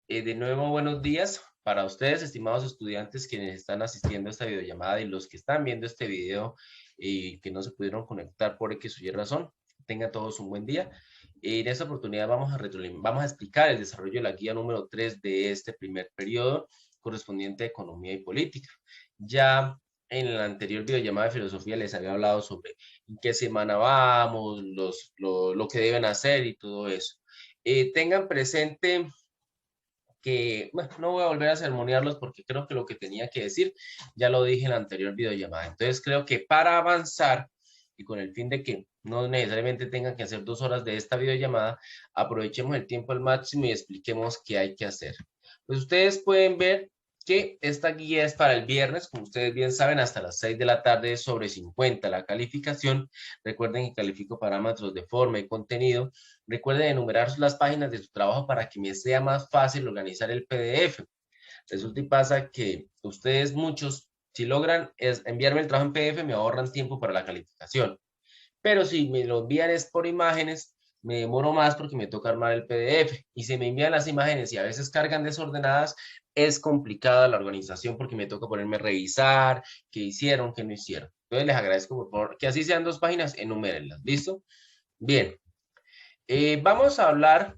De nuevo, buenos días para ustedes, estimados estudiantes quienes están asistiendo a esta videollamada y los que están viendo este video y que no se pudieron conectar por X o Y razón. Tengan todos un buen día. En esta oportunidad vamos a explicar el desarrollo de la guía número 3 de este primer periodo correspondiente a Economía y Política. Ya en la anterior videollamada de filosofía les había hablado sobre en qué semana vamos, lo que deben hacer y todo eso. Tengan presente que, bueno, no voy a volver a sermonearlos porque creo que lo que tenía que decir ya lo dije en la anterior videollamada. Entonces creo que para avanzar y con el fin de que no necesariamente tengan que hacer 2 horas de esta videollamada, aprovechemos el tiempo al máximo y expliquemos qué hay que hacer. Pues ustedes pueden ver que esta guía es para el viernes, como ustedes bien saben, hasta las 6 de la tarde sobre 50 la calificación. Recuerden que califico parámetros de forma y contenido. Recuerden enumerar las páginas de su trabajo para que me sea más fácil organizar el PDF. Resulta y pasa que ustedes muchos, si logran enviarme el trabajo en PDF, me ahorran tiempo para la calificación. Pero si me lo envían es por imágenes, me demoro más porque me toca armar el PDF. Y si me envían las imágenes y a veces cargan desordenadas, es complicada la organización porque me toca ponerme a revisar qué hicieron, qué no hicieron. Entonces les agradezco por favor que así sean 2 páginas, enumérenlas. ¿Listo? Bien. Vamos a hablar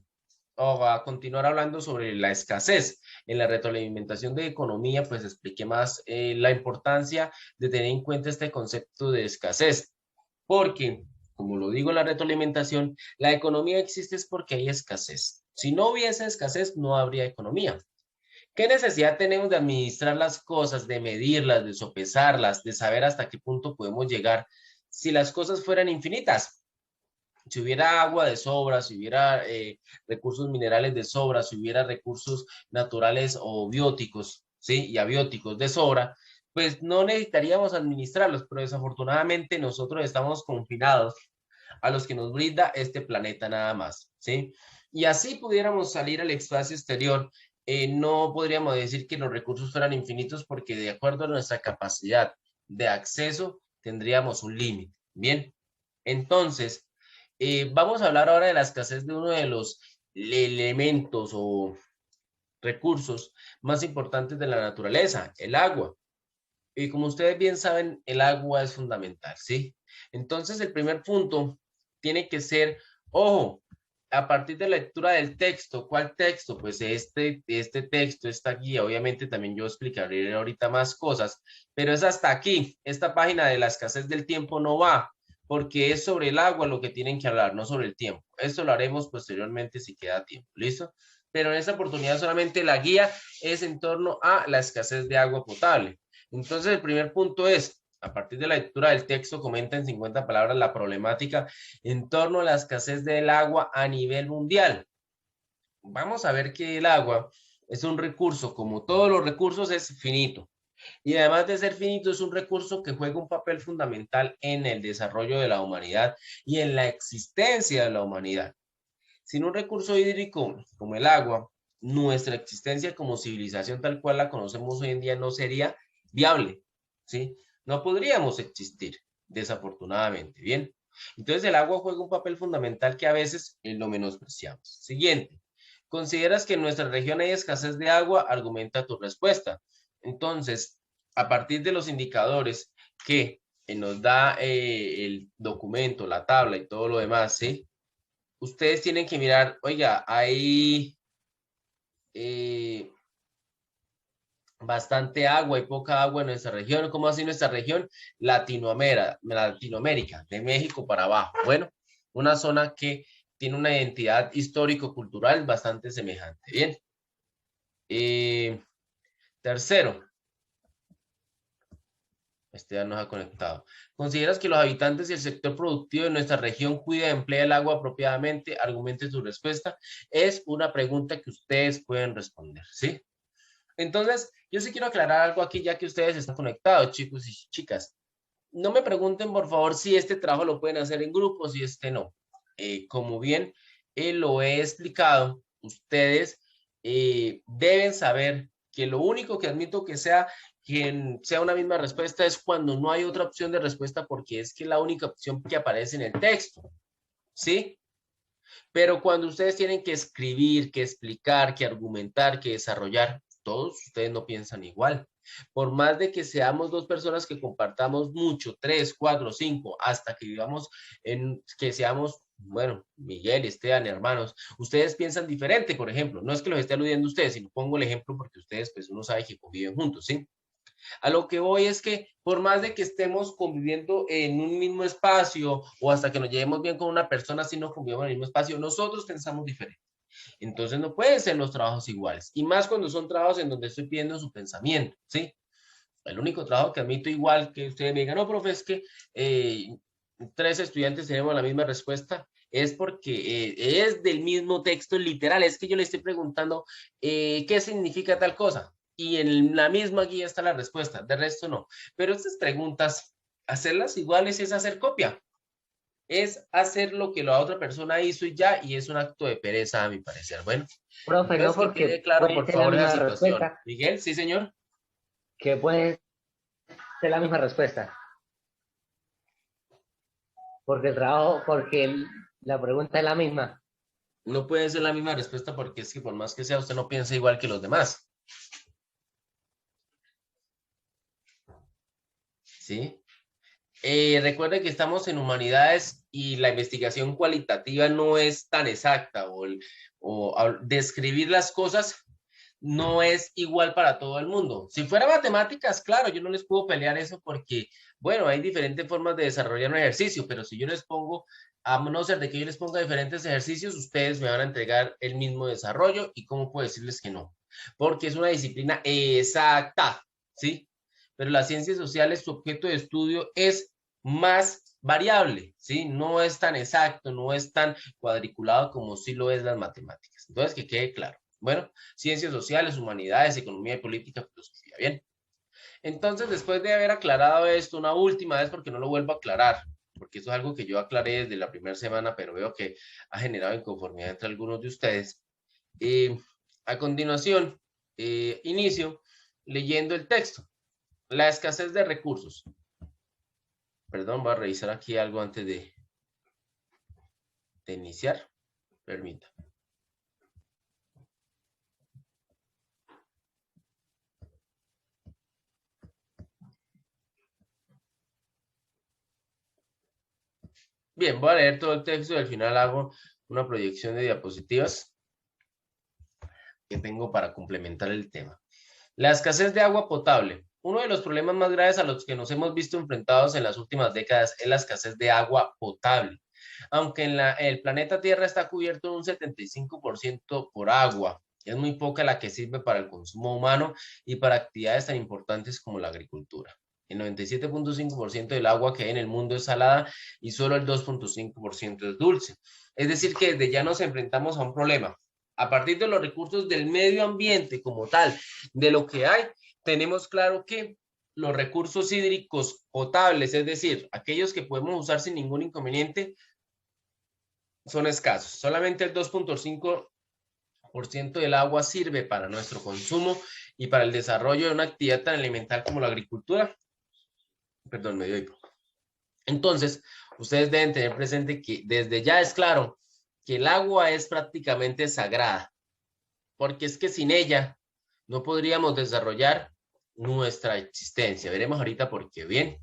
o a continuar hablando sobre la escasez. En la retroalimentación de economía, pues expliqué más la importancia de tener en cuenta este concepto de escasez, porque, como lo digo en la retroalimentación, la economía existe es porque hay escasez. Si no hubiese escasez, no habría economía. ¿Qué necesidad tenemos de administrar las cosas, de medirlas, de sopesarlas, de saber hasta qué punto podemos llegar si las cosas fueran infinitas? Si hubiera agua de sobra, si hubiera recursos minerales de sobra, si hubiera recursos naturales o bióticos, ¿sí? Y abióticos de sobra, pues no necesitaríamos administrarlos, pero desafortunadamente nosotros estamos confinados a los que nos brinda este planeta nada más, ¿sí? Y así pudiéramos salir al espacio exterior, no podríamos decir que los recursos fueran infinitos porque de acuerdo a nuestra capacidad de acceso tendríamos un límite, ¿bien? Entonces, vamos a hablar ahora de la escasez de uno de los elementos o recursos más importantes de la naturaleza, el agua. Y como ustedes bien saben, el agua es fundamental, ¿sí? Entonces, el primer punto tiene que ser, ojo, a partir de la lectura del texto, ¿cuál texto? Pues este texto, esta guía, obviamente también yo explicaré ahorita más cosas, pero es hasta aquí. Esta página de la escasez del tiempo no va, porque es sobre el agua lo que tienen que hablar, no sobre el tiempo. Esto lo haremos posteriormente si queda tiempo, ¿listo? Pero en esta oportunidad solamente la guía es en torno a la escasez de agua potable. Entonces, el primer punto es, a partir de la lectura del texto, comenta en 50 palabras la problemática en torno a la escasez del agua a nivel mundial. Vamos a ver que el agua es un recurso, como todos los recursos, es finito. Y además de ser finito, es un recurso que juega un papel fundamental en el desarrollo de la humanidad y en la existencia de la humanidad. Sin un recurso hídrico como el agua, nuestra existencia como civilización tal cual la conocemos hoy en día no sería viable, ¿sí? No podríamos existir, desafortunadamente, ¿bien? Entonces el agua juega un papel fundamental que a veces lo menospreciamos. Siguiente, ¿consideras que en nuestra región hay escasez de agua? Argumenta tu respuesta. Entonces, a partir de los indicadores que nos da el documento, la tabla y todo lo demás, ¿sí? Ustedes tienen que mirar, oiga, hay eh, bastante agua y poca agua en nuestra región. ¿Cómo así nuestra región? Latinoamérica, de México para abajo. Bueno, una zona que tiene una identidad histórico-cultural bastante semejante. Bien. Eh, Tercero, este ya nos ha conectado. ¿Consideras que los habitantes y el sector productivo de nuestra región cuida y emplea el agua apropiadamente? Argumente su respuesta. Es una pregunta que ustedes pueden responder, ¿sí? Entonces, yo sí quiero aclarar algo aquí, ya que ustedes están conectados, chicos y chicas. No me pregunten, por favor, si este trabajo lo pueden hacer en grupo, si este no. Como bien lo he explicado, ustedes deben saber que lo único que admito que sea una misma respuesta es cuando no hay otra opción de respuesta, porque es que la única opción que aparece en el texto, ¿sí? Pero cuando ustedes tienen que escribir, que explicar, que argumentar, que desarrollar, todos ustedes no piensan igual. Por más de que seamos dos personas que compartamos mucho, 3, 4, 5, hasta que vivamos en que seamos, bueno, Miguel, Esteban, hermanos, ustedes piensan diferente, por ejemplo. No es que los esté aludiendo a ustedes, sino pongo el ejemplo porque ustedes, pues uno sabe que conviven juntos, ¿sí? A lo que voy es que por más de que estemos conviviendo en un mismo espacio o hasta que nos llevemos bien con una persona, si no convivimos en el mismo espacio, nosotros pensamos diferente. Entonces no pueden ser los trabajos iguales. Y más cuando son trabajos en donde estoy pidiendo su pensamiento, ¿sí? El único trabajo que admito igual que ustedes me digan, no, profe, es que 3 estudiantes tenemos la misma respuesta, es porque es del mismo texto literal, es que yo le estoy preguntando qué significa tal cosa y en la misma guía está la respuesta, de resto no. Pero estas preguntas, hacerlas iguales es hacer copia, es hacer lo que la otra persona hizo y ya, y es un acto de pereza a mi parecer. Bueno, Profe, no entonces que quede porque claro puede por ser la favor esa misma situación. respuesta, Miguel, sí señor. que puede ser la misma respuesta, porque el trabajo, la pregunta es la misma. No puede ser la misma respuesta porque es que por más que sea, usted no piensa igual que los demás. ¿Sí? Recuerde que estamos en humanidades y la investigación cualitativa no es tan exacta o describir las cosas no es igual para todo el mundo. Si fuera matemáticas, claro, yo no les puedo pelear eso porque, bueno, hay diferentes formas de desarrollar un ejercicio, pero si yo les pongo, a no ser de que yo les ponga diferentes ejercicios, ustedes me van a entregar el mismo desarrollo y cómo puedo decirles que no, porque es una disciplina exacta, ¿sí? Pero las ciencias sociales, su objeto de estudio es más variable, ¿sí? No es tan exacto, no es tan cuadriculado como sí lo es las matemáticas. Entonces, que quede claro. Bueno, ciencias sociales, humanidades, economía y política, filosofía. Bien. Entonces, después de haber aclarado esto una última vez, porque no lo vuelvo a aclarar, porque eso es algo que yo aclaré desde la primera semana, pero veo que ha generado inconformidad entre algunos de ustedes. Eh, a continuación, inicio leyendo el texto. La escasez de recursos. Perdón, voy a revisar aquí algo antes de iniciar. Permita. Bien, voy a leer todo el texto y al final hago una proyección de diapositivas que tengo para complementar el tema. La escasez de agua potable. Uno de los problemas más graves a los que nos hemos visto enfrentados en las últimas décadas es la escasez de agua potable. Aunque el planeta Tierra está cubierto en un 75% por agua, es muy poca la que sirve para el consumo humano y para actividades tan importantes como la agricultura. El 97.5% del agua que hay en el mundo es salada y solo el 2.5% es dulce. Es decir, que desde ya nos enfrentamos a un problema. A partir de los recursos del medio ambiente como tal, de lo que hay, tenemos claro que los recursos hídricos potables, es decir, aquellos que podemos usar sin ningún inconveniente, son escasos. Solamente el 2.5% del agua sirve para nuestro consumo y para el desarrollo de una actividad tan elemental como la agricultura. Perdón, me dio hipo. Entonces, ustedes deben tener presente que desde ya es claro que el agua es prácticamente sagrada, porque es que sin ella no podríamos desarrollar nuestra existencia. Veremos ahorita por qué. Bien,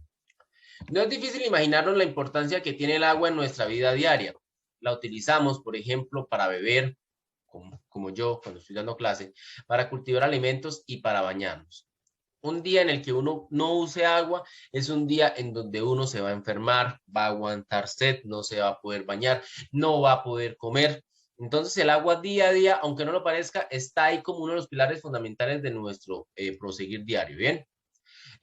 no es difícil imaginarnos la importancia que tiene el agua en nuestra vida diaria. La utilizamos, por ejemplo, para beber, como yo cuando estoy dando clase, para cultivar alimentos y para bañarnos. Un día en el que uno no use agua es un día en donde uno se va a enfermar, va a aguantar sed, no se va a poder bañar, no va a poder comer. Entonces el agua día a día, aunque no lo parezca, está ahí como uno de los pilares fundamentales de nuestro proseguir diario. Bien,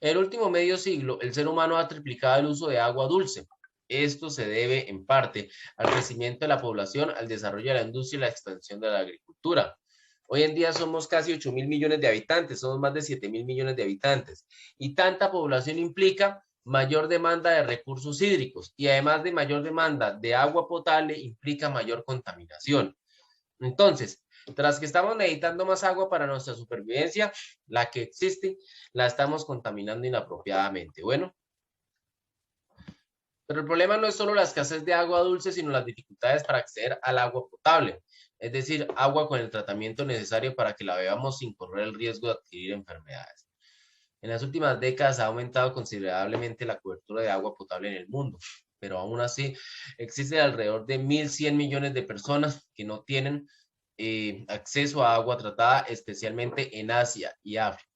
en el último medio siglo, el ser humano ha triplicado el uso de agua dulce. Esto se debe, en parte, al crecimiento de la población, al desarrollo de la industria y la expansión de la agricultura. Hoy en día somos casi 8.000 millones de habitantes, somos más de 7.000 millones de habitantes. Y tanta población implica mayor demanda de recursos hídricos y además de mayor demanda de agua potable implica mayor contaminación. Entonces, tras que estamos necesitando más agua para nuestra supervivencia, la que existe, la estamos contaminando inapropiadamente. Bueno, Pero el problema no es solo la escasez de agua dulce, sino las dificultades para acceder al agua potable, es decir, agua con el tratamiento necesario para que la bebamos sin correr el riesgo de adquirir enfermedades. En las últimas décadas ha aumentado considerablemente la cobertura de agua potable en el mundo, pero aún así existe alrededor de 1.100 millones de personas que no tienen acceso a agua tratada, especialmente en Asia y África.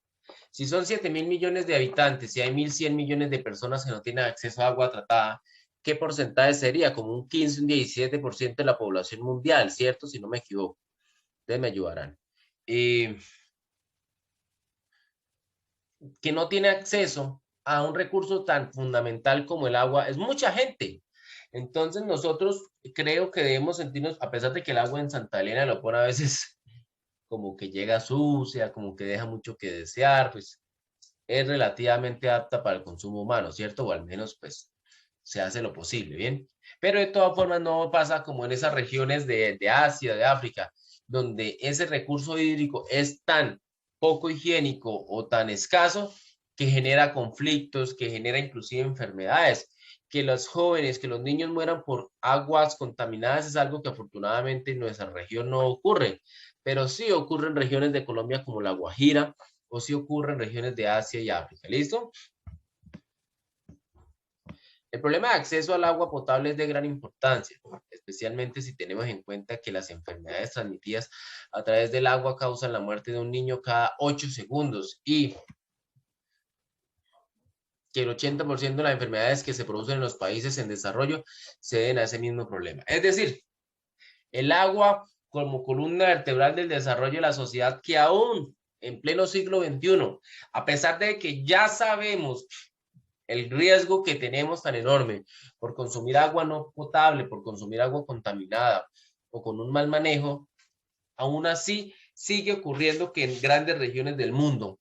Si son 7.000 millones de habitantes y hay 1.100 millones de personas que no tienen acceso a agua tratada, ¿qué porcentaje sería? Como un 15, un 17% de la población mundial, ¿cierto? Si no me equivoco. Ustedes me ayudarán. Que no tiene acceso a un recurso tan fundamental como el agua es mucha gente. Entonces nosotros creo que debemos sentirnos, a pesar de que el agua en Santa Elena lo pone a veces como que llega sucia, como que deja mucho que desear, pues es relativamente apta para el consumo humano, ¿cierto? O al menos pues se hace lo posible, ¿bien? Pero de todas formas no pasa como en esas regiones de Asia, de África, donde ese recurso hídrico es tan poco higiénico o tan escaso que genera conflictos, que genera inclusive enfermedades. Que los jóvenes, que los niños mueran por aguas contaminadas es algo que afortunadamente en nuestra región no ocurre, pero sí ocurre en regiones de Colombia como La Guajira o sí ocurre en regiones de Asia y África. ¿Listo? El problema de acceso al agua potable es de gran importancia, especialmente si tenemos en cuenta que las enfermedades transmitidas a través del agua causan la muerte de un niño cada 8 segundos y que el 80% de las enfermedades que se producen en los países en desarrollo se deben a ese mismo problema. Es decir, el agua como columna vertebral del desarrollo de la sociedad que aún en pleno siglo XXI, a pesar de que ya sabemos el riesgo que tenemos tan enorme por consumir agua no potable, por consumir agua contaminada o con un mal manejo, aún así sigue ocurriendo que en grandes regiones del mundo,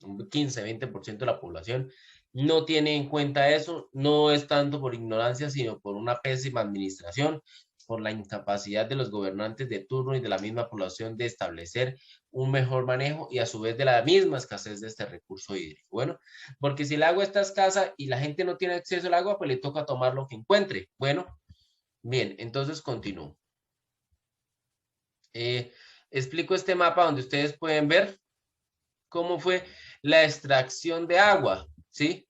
un 15-20% de la población, no tiene en cuenta eso, no es tanto por ignorancia, sino por una pésima administración, por la incapacidad de los gobernantes de turno y de la misma población de establecer un mejor manejo y a su vez de la misma escasez de este recurso hídrico. Bueno, porque si el agua está escasa y la gente no tiene acceso al agua, pues le toca tomar lo que encuentre. Bueno, bien, entonces continúo. Explico este mapa donde ustedes pueden ver cómo fue la extracción de agua, ¿sí?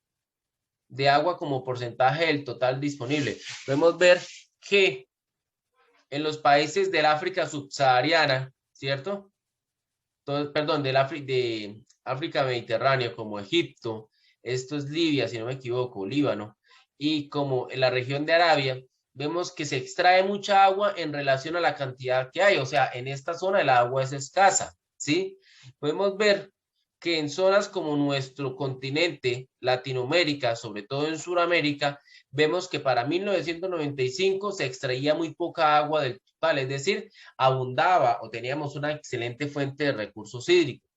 De agua como porcentaje del total disponible. Podemos ver que en los países del África subsahariana, ¿cierto? Todo, perdón, de África Mediterránea, como Egipto, esto es Libia, si no me equivoco, Líbano, y como en la región de Arabia, vemos que se extrae mucha agua en relación a la cantidad que hay, o sea, en esta zona el agua es escasa, ¿sí? Podemos ver que en zonas como nuestro continente, Latinoamérica, sobre todo en Sudamérica, vemos que para 1995 se extraía muy poca agua del total, es decir, abundaba o teníamos una excelente fuente de recursos hídricos.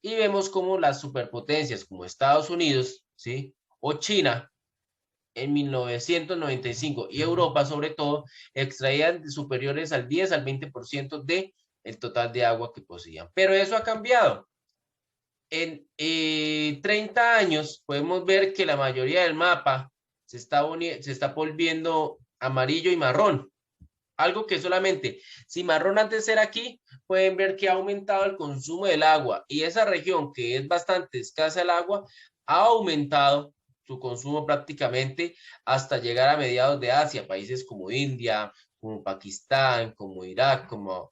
Y vemos como las superpotencias como Estados Unidos, ¿sí? O China en 1995 y Europa sobre todo extraían superiores al 10 al 20% de el total de agua que poseían. Pero eso ha cambiado. En 30 años podemos ver que la mayoría del mapa se está volviendo amarillo y marrón. Algo que solamente, si marrón antes era aquí, pueden ver que ha aumentado el consumo del agua y esa región que es bastante escasa el agua, ha aumentado su consumo prácticamente hasta llegar a mediados de Asia, países como India, como Pakistán, como Irak, como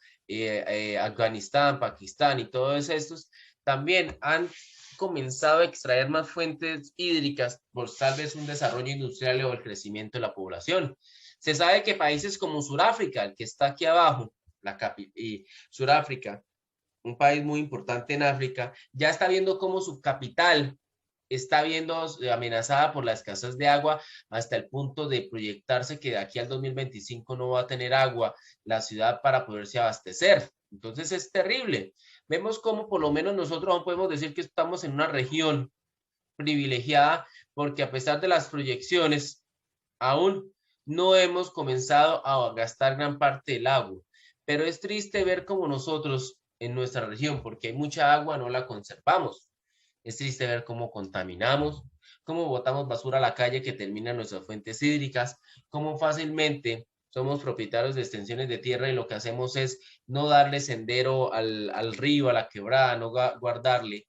Afganistán, Pakistán y todos estos también han comenzado a extraer más fuentes hídricas por tal vez un desarrollo industrial o el crecimiento de la población. Se sabe que países como Sudáfrica, el que está aquí abajo, y Sudáfrica, un país muy importante en África, ya está viendo cómo su capital está viendo amenazada por la escasez de agua hasta el punto de proyectarse que de aquí al 2025 no va a tener agua la ciudad para poderse abastecer. Entonces es terrible. Vemos cómo por lo menos nosotros no podemos decir que estamos en una región privilegiada porque a pesar de las proyecciones, aún no hemos comenzado a gastar gran parte del agua. Pero es triste ver cómo nosotros en nuestra región, porque hay mucha agua, no la conservamos. Es triste ver cómo contaminamos, cómo botamos basura a la calle que termina en nuestras fuentes hídricas, cómo fácilmente somos propietarios de extensiones de tierra y lo que hacemos es no darle sendero al río, a la quebrada, no guardarle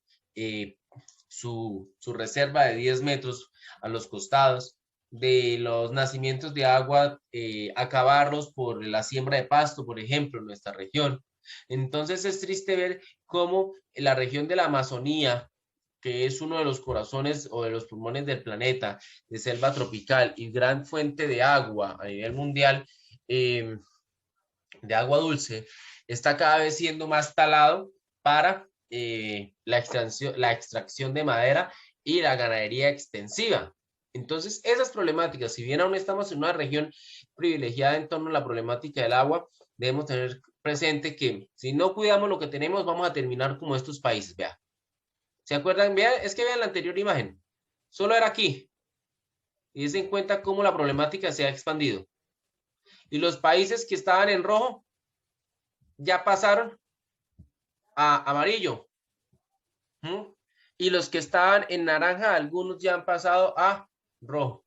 su reserva de 10 metros a los costados de los nacimientos de agua, acabarlos por la siembra de pasto, por ejemplo, en nuestra región. Entonces es triste ver cómo la región de la Amazonía, que es uno de los corazones o de los pulmones del planeta, de selva tropical y gran fuente de agua a nivel mundial, de agua dulce, está cada vez siendo más talado para la extracción de madera y la ganadería extensiva. Entonces, esas problemáticas, si bien aún estamos en una región privilegiada en torno a la problemática del agua, debemos tener presente que si no cuidamos lo que tenemos, vamos a terminar como estos países. Vea, ¿se acuerdan? Vea, es que vean la anterior imagen. Solo era aquí. Y se en cuenta cómo la problemática se ha expandido. Y los países que estaban en rojo ya pasaron a amarillo. ¿Mm? Y los que estaban en naranja, algunos ya han pasado a rojo.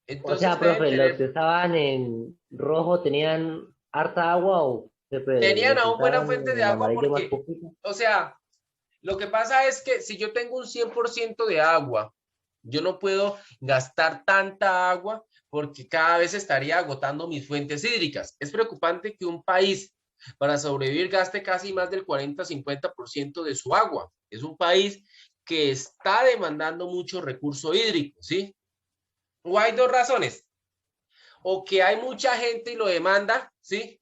O sea, Entonces deben profe, los que tener, estaban en rojo tenían harta agua o tenían los que aún buena estaban fuente de en agua amarillo más porque, poquito. o sea, lo que pasa es que si yo tengo un 100% de agua, yo no puedo gastar tanta agua porque cada vez estaría agotando mis fuentes hídricas. Es preocupante que un país para sobrevivir gaste casi más del 40-50% de su agua. Es un país que está demandando mucho recurso hídrico, ¿sí? O hay dos razones, o que hay mucha gente y lo demanda, ¿sí?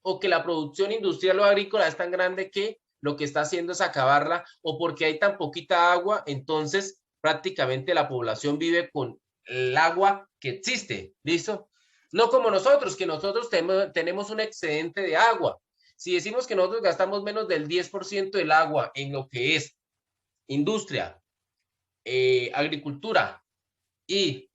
O que la producción industrial o agrícola es tan grande que lo que está haciendo es acabarla, o porque hay tan poquita agua, entonces prácticamente la población vive con el agua que existe, ¿listo? No como nosotros, que nosotros tenemos un excedente de agua. Si decimos que nosotros gastamos menos del 10% del agua en lo que es industria, agricultura y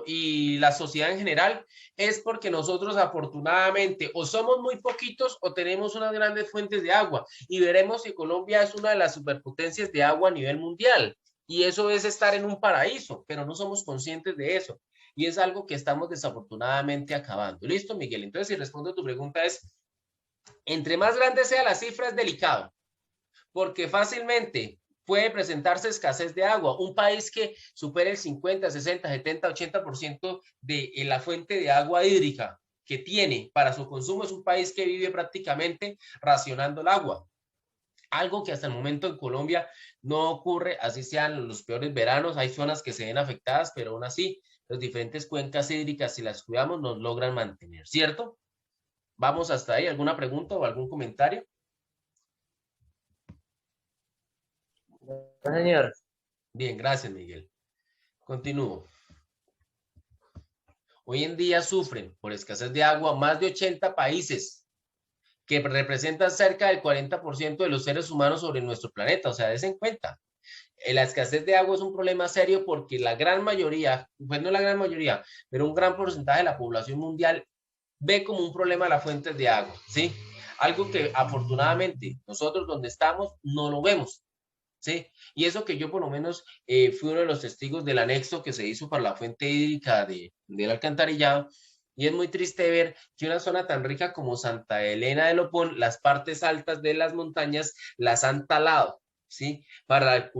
y la sociedad en general, es porque nosotros afortunadamente o somos muy poquitos o tenemos unas grandes fuentes de agua y veremos que Colombia es una de las superpotencias de agua a nivel mundial y eso es estar en un paraíso, pero no somos conscientes de eso y es algo que estamos desafortunadamente acabando. ¿Listo, Miguel? Entonces, si respondo a tu pregunta es, entre más grande sea la cifra es delicado porque fácilmente puede presentarse escasez de agua. Un país que supere el 50, 60, 70, 80% de la fuente de agua hídrica que tiene para su consumo es un país que vive prácticamente racionando el agua. Algo que hasta el momento en Colombia no ocurre, así sean los peores veranos, hay zonas que se ven afectadas, pero aún así, las diferentes cuencas hídricas, si las cuidamos, nos logran mantener, ¿cierto? Vamos hasta ahí, ¿alguna pregunta o algún comentario? No, señor. Bien, gracias, Miguel. Continúo. Hoy en día sufren por escasez de agua más de 80 países que representan cerca del 40% de los seres humanos sobre nuestro planeta. O sea, des en cuenta. La escasez de agua es un problema serio porque la gran mayoría, pues no la gran mayoría, pero un gran porcentaje de la población mundial ve como un problema las fuentes de agua, ¿sí? Algo que afortunadamente nosotros donde estamos no lo vemos. ¿Sí? Y eso que yo por lo menos fui uno de los testigos del anexo que se hizo para la fuente hídrica del alcantarillado, y es muy triste ver que una zona tan rica como Santa Elena de Lopón, las partes altas de las montañas las han talado, ¿sí? Para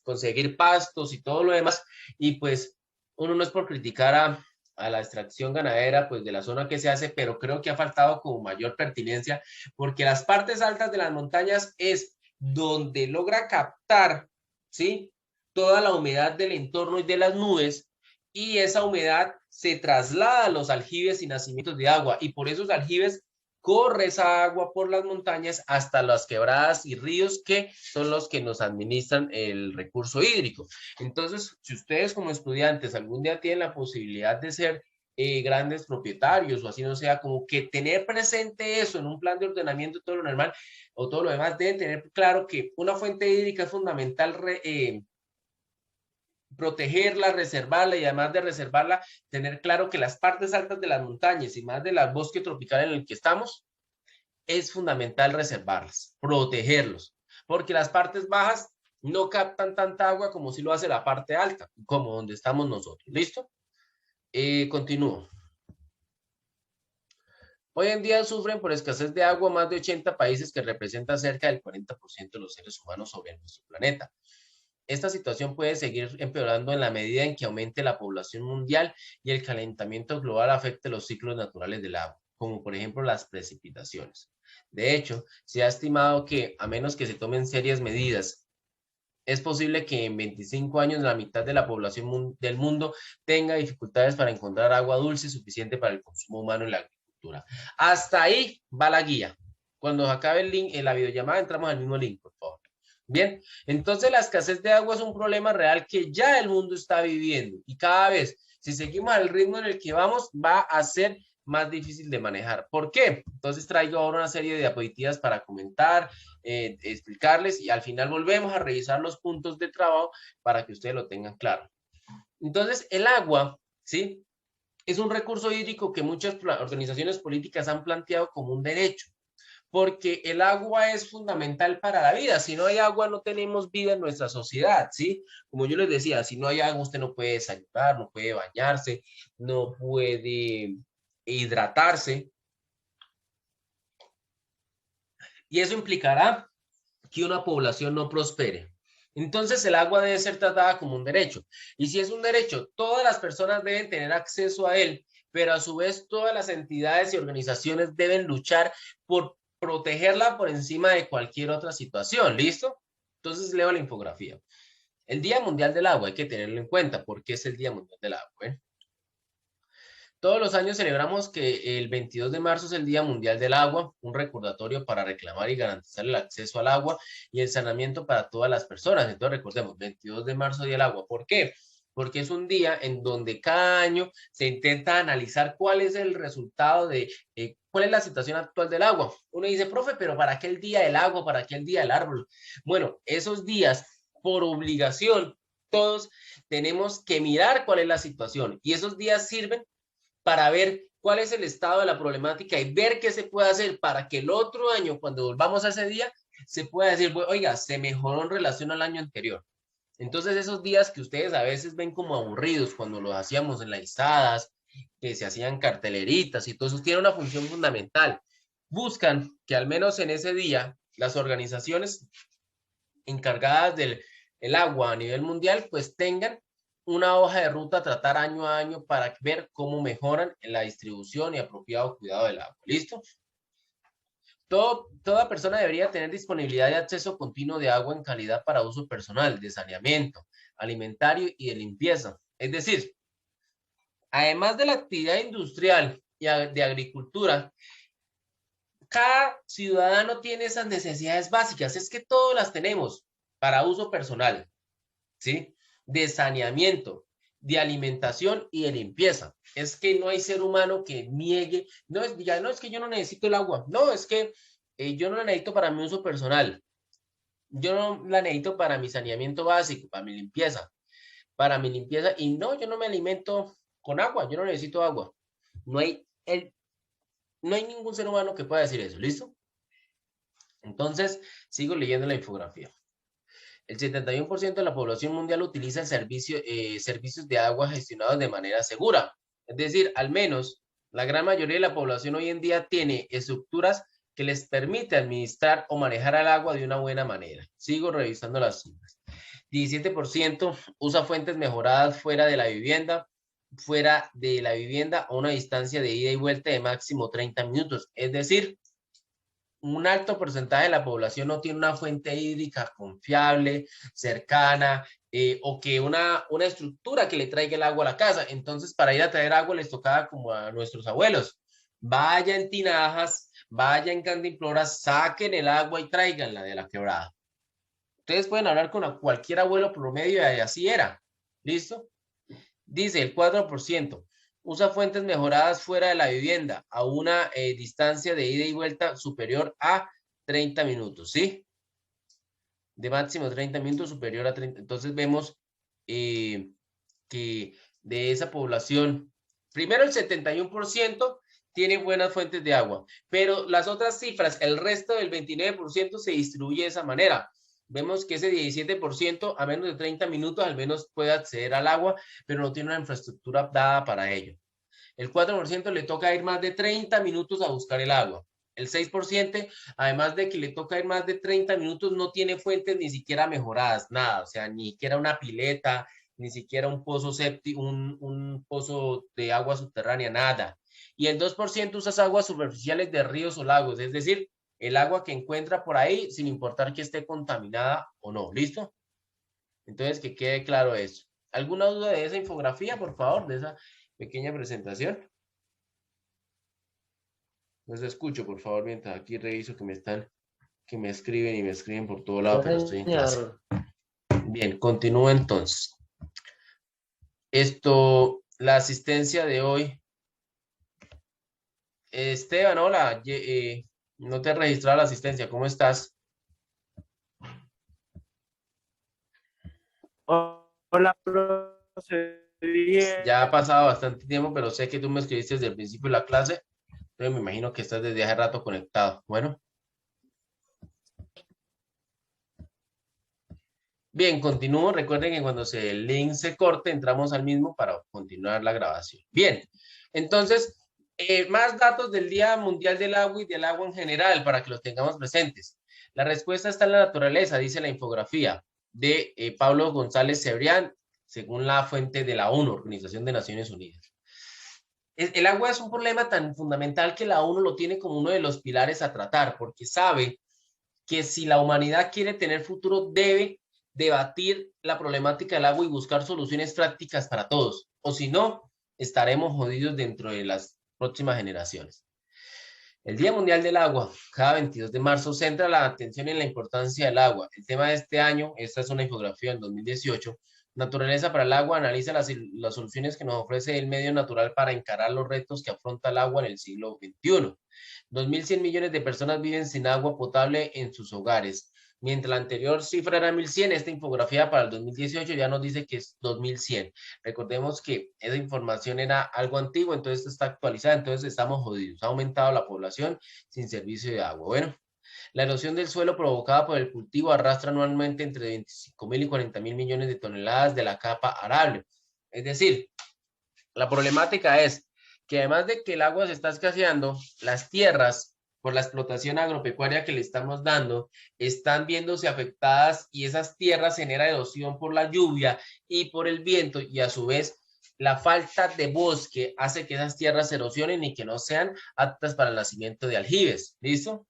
conseguir pastos y todo lo demás, y pues uno no es por criticar a la extracción ganadera, pues de la zona que se hace, pero creo que ha faltado como mayor pertinencia, porque las partes altas de las montañas es donde logra captar, ¿sí? Toda la humedad del entorno y de las nubes, y esa humedad se traslada a los aljibes y nacimientos de agua, y por esos aljibes corre esa agua por las montañas hasta las quebradas y ríos que son los que nos administran el recurso hídrico. Entonces, si ustedes como estudiantes algún día tienen la posibilidad de ser grandes propietarios o así no sea, como que tener presente eso en un plan de ordenamiento, todo lo normal o todo lo demás, deben tener claro que una fuente hídrica es fundamental protegerla, reservarla y además de reservarla, tener claro que las partes altas de las montañas y más del bosque tropical en el que estamos, es fundamental reservarlas, protegerlos, porque las partes bajas no captan tanta agua como si lo hace la parte alta, como donde estamos nosotros. ¿Listo? Continúo. Hoy en día sufren por escasez de agua más de 80 países que representan cerca del 40% de los seres humanos sobre nuestro planeta. Esta situación puede seguir empeorando en la medida en que aumente la población mundial y el calentamiento global afecte los ciclos naturales del agua, como por ejemplo las precipitaciones. De hecho, se ha estimado que, a menos que se tomen serias medidas, es posible que en 25 años la mitad de la población del mundo tenga dificultades para encontrar agua dulce suficiente para el consumo humano en la agricultura. Hasta ahí va la guía. Cuando acabe el link en la videollamada, entramos al mismo link, por favor. Bien, entonces la escasez de agua es un problema real que ya el mundo está viviendo y cada vez, si seguimos al ritmo en el que vamos, va a ser más difícil de manejar. ¿Por qué? Entonces traigo ahora una serie de diapositivas para comentar, explicarles y al final volvemos a revisar los puntos de trabajo para que ustedes lo tengan claro. Entonces, el agua, ¿sí? Es un recurso hídrico que muchas organizaciones políticas han planteado como un derecho, porque el agua es fundamental para la vida. Si no hay agua, no tenemos vida en nuestra sociedad, ¿sí? Como yo les decía, si no hay agua, usted no puede desayunar, no puede bañarse, no puede hidratarse. Y eso implicará que una población no prospere. Entonces el agua debe ser tratada como un derecho. Y si es un derecho, todas las personas deben tener acceso a él, pero a su vez todas las entidades y organizaciones deben luchar por protegerla por encima de cualquier otra situación. ¿Listo? Entonces leo la infografía. El Día Mundial del Agua, hay que tenerlo en cuenta, porque es el Día Mundial del Agua. Todos los años celebramos que el 22 de marzo es el Día Mundial del Agua, un recordatorio para reclamar y garantizar el acceso al agua y el saneamiento para todas las personas. Entonces recordemos, 22 de marzo, Día del Agua. ¿Por qué? Porque es un día en donde cada año se intenta analizar cuál es el resultado de, cuál es la situación actual del agua. Uno dice, profe, pero ¿para qué el Día del Agua? ¿Para qué el Día del Árbol? Bueno, esos días, por obligación, todos tenemos que mirar cuál es la situación y esos días sirven para ver cuál es el estado de la problemática y ver qué se puede hacer para que el otro año, cuando volvamos a ese día, se pueda decir, oiga, se mejoró en relación al año anterior. Entonces, esos días que ustedes a veces ven como aburridos cuando los hacíamos en las izadas, que se hacían carteleritas y todo eso, tiene una función fundamental. Buscan que al menos en ese día las organizaciones encargadas del el agua a nivel mundial, pues tengan una hoja de ruta a tratar año a año para ver cómo mejoran en la distribución y apropiado cuidado del agua. ¿Listo? Toda persona debería tener disponibilidad de acceso continuo de agua en calidad para uso personal, de saneamiento, alimentario y de limpieza. Es decir, además de la actividad industrial y de agricultura, cada ciudadano tiene esas necesidades básicas. Es que todas las tenemos para uso personal, ¿sí? De saneamiento, de alimentación y de limpieza. Es que no hay ser humano que niegue, no es, diga, no es que yo no necesito el agua, no, es que yo no la necesito para mi uso personal, yo no la necesito para mi saneamiento básico, para mi limpieza, y no, yo no me alimento con agua, yo no necesito agua. No hay, no hay ningún ser humano que pueda decir eso, ¿listo? Entonces, sigo leyendo la infografía. El 71% de la población mundial utiliza el servicios de agua gestionados de manera segura. Es decir, al menos la gran mayoría de la población hoy en día tiene estructuras que les permite administrar o manejar el agua de una buena manera. Sigo revisando las cifras. 17% usa fuentes mejoradas fuera de la vivienda a una distancia de ida y vuelta de máximo 30 minutos. Es decir, un alto porcentaje de la población no tiene una fuente hídrica confiable, cercana, o que una estructura que le traiga el agua a la casa. Entonces, para ir a traer agua les tocaba como a nuestros abuelos. Vaya en tinajas, vaya en cantimploras, saquen el agua y tráiganla de la quebrada. Ustedes pueden hablar con cualquier abuelo promedio y así era. ¿Listo? Dice el 4%. Usa fuentes mejoradas fuera de la vivienda a una distancia de ida y vuelta superior a 30 minutos, ¿sí? De máximo 30 minutos superior a 30. Entonces vemos que de esa población, primero el 71% tiene buenas fuentes de agua, pero las otras cifras, el resto del 29% se distribuye de esa manera. Vemos que ese 17% a menos de 30 minutos al menos puede acceder al agua, pero no tiene una infraestructura dada para ello. El 4% le toca ir más de 30 minutos a buscar el agua. El 6%, además de que le toca ir más de 30 minutos, no tiene fuentes ni siquiera mejoradas, nada, o sea, ni siquiera una pileta, ni siquiera un pozo séptico, un pozo de agua subterránea, nada. Y el 2% usa aguas superficiales de ríos o lagos, es decir, el agua que encuentra por ahí, sin importar que esté contaminada o no. ¿Listo? Entonces, que quede claro eso. ¿Alguna duda de esa infografía, por favor, de esa pequeña presentación? Los escucho, por favor, mientras aquí reviso que me escriben y me escriben por todo lado, No, pero estoy en clase. señor. Bien, continúo entonces. La asistencia de hoy. Esteban, hola, no te he registrado la asistencia, ¿cómo estás? Hola, profe. Bien. Ya ha pasado bastante tiempo, pero sé que tú me escribiste desde el principio de la clase, entonces me imagino que estás desde hace rato conectado. Bueno. Bien, continúo. Recuerden que cuando el link se corte, entramos al mismo para continuar la grabación. Bien, entonces, más datos del Día Mundial del Agua y del agua en general para que los tengamos presentes. La respuesta está en la naturaleza, dice la infografía de Pablo González Cebrián, según la fuente de la ONU, Organización de Naciones Unidas. El agua es un problema tan fundamental que la ONU lo tiene como uno de los pilares a tratar, porque sabe que si la humanidad quiere tener futuro, debe debatir la problemática del agua y buscar soluciones prácticas para todos. O si no, estaremos jodidos dentro de las próximas generaciones. El Día Mundial del Agua, cada 22 de marzo, centra la atención en la importancia del agua. El tema de este año, esta es una infografía del 2018, Naturaleza para el agua, analiza las soluciones que nos ofrece el medio natural para encarar los retos que afronta el agua en el siglo XXI. 2.100 millones de personas viven sin agua potable en sus hogares. Mientras la anterior cifra era 1.100, esta infografía para el 2018 ya nos dice que es 2.100. Recordemos que esa información era algo antiguo, entonces está actualizada, entonces estamos jodidos. Ha aumentado la población sin servicio de agua. Bueno, la erosión del suelo provocada por el cultivo arrastra anualmente entre 25.000 y 40.000 millones de toneladas de la capa arable. Es decir, la problemática es que además de que el agua se está escaseando, las tierras, por la explotación agropecuaria que le estamos dando, están viéndose afectadas y esas tierras generan erosión por la lluvia y por el viento y a su vez la falta de bosque hace que esas tierras se erosionen y que no sean aptas para el nacimiento de aljibes. ¿Listo?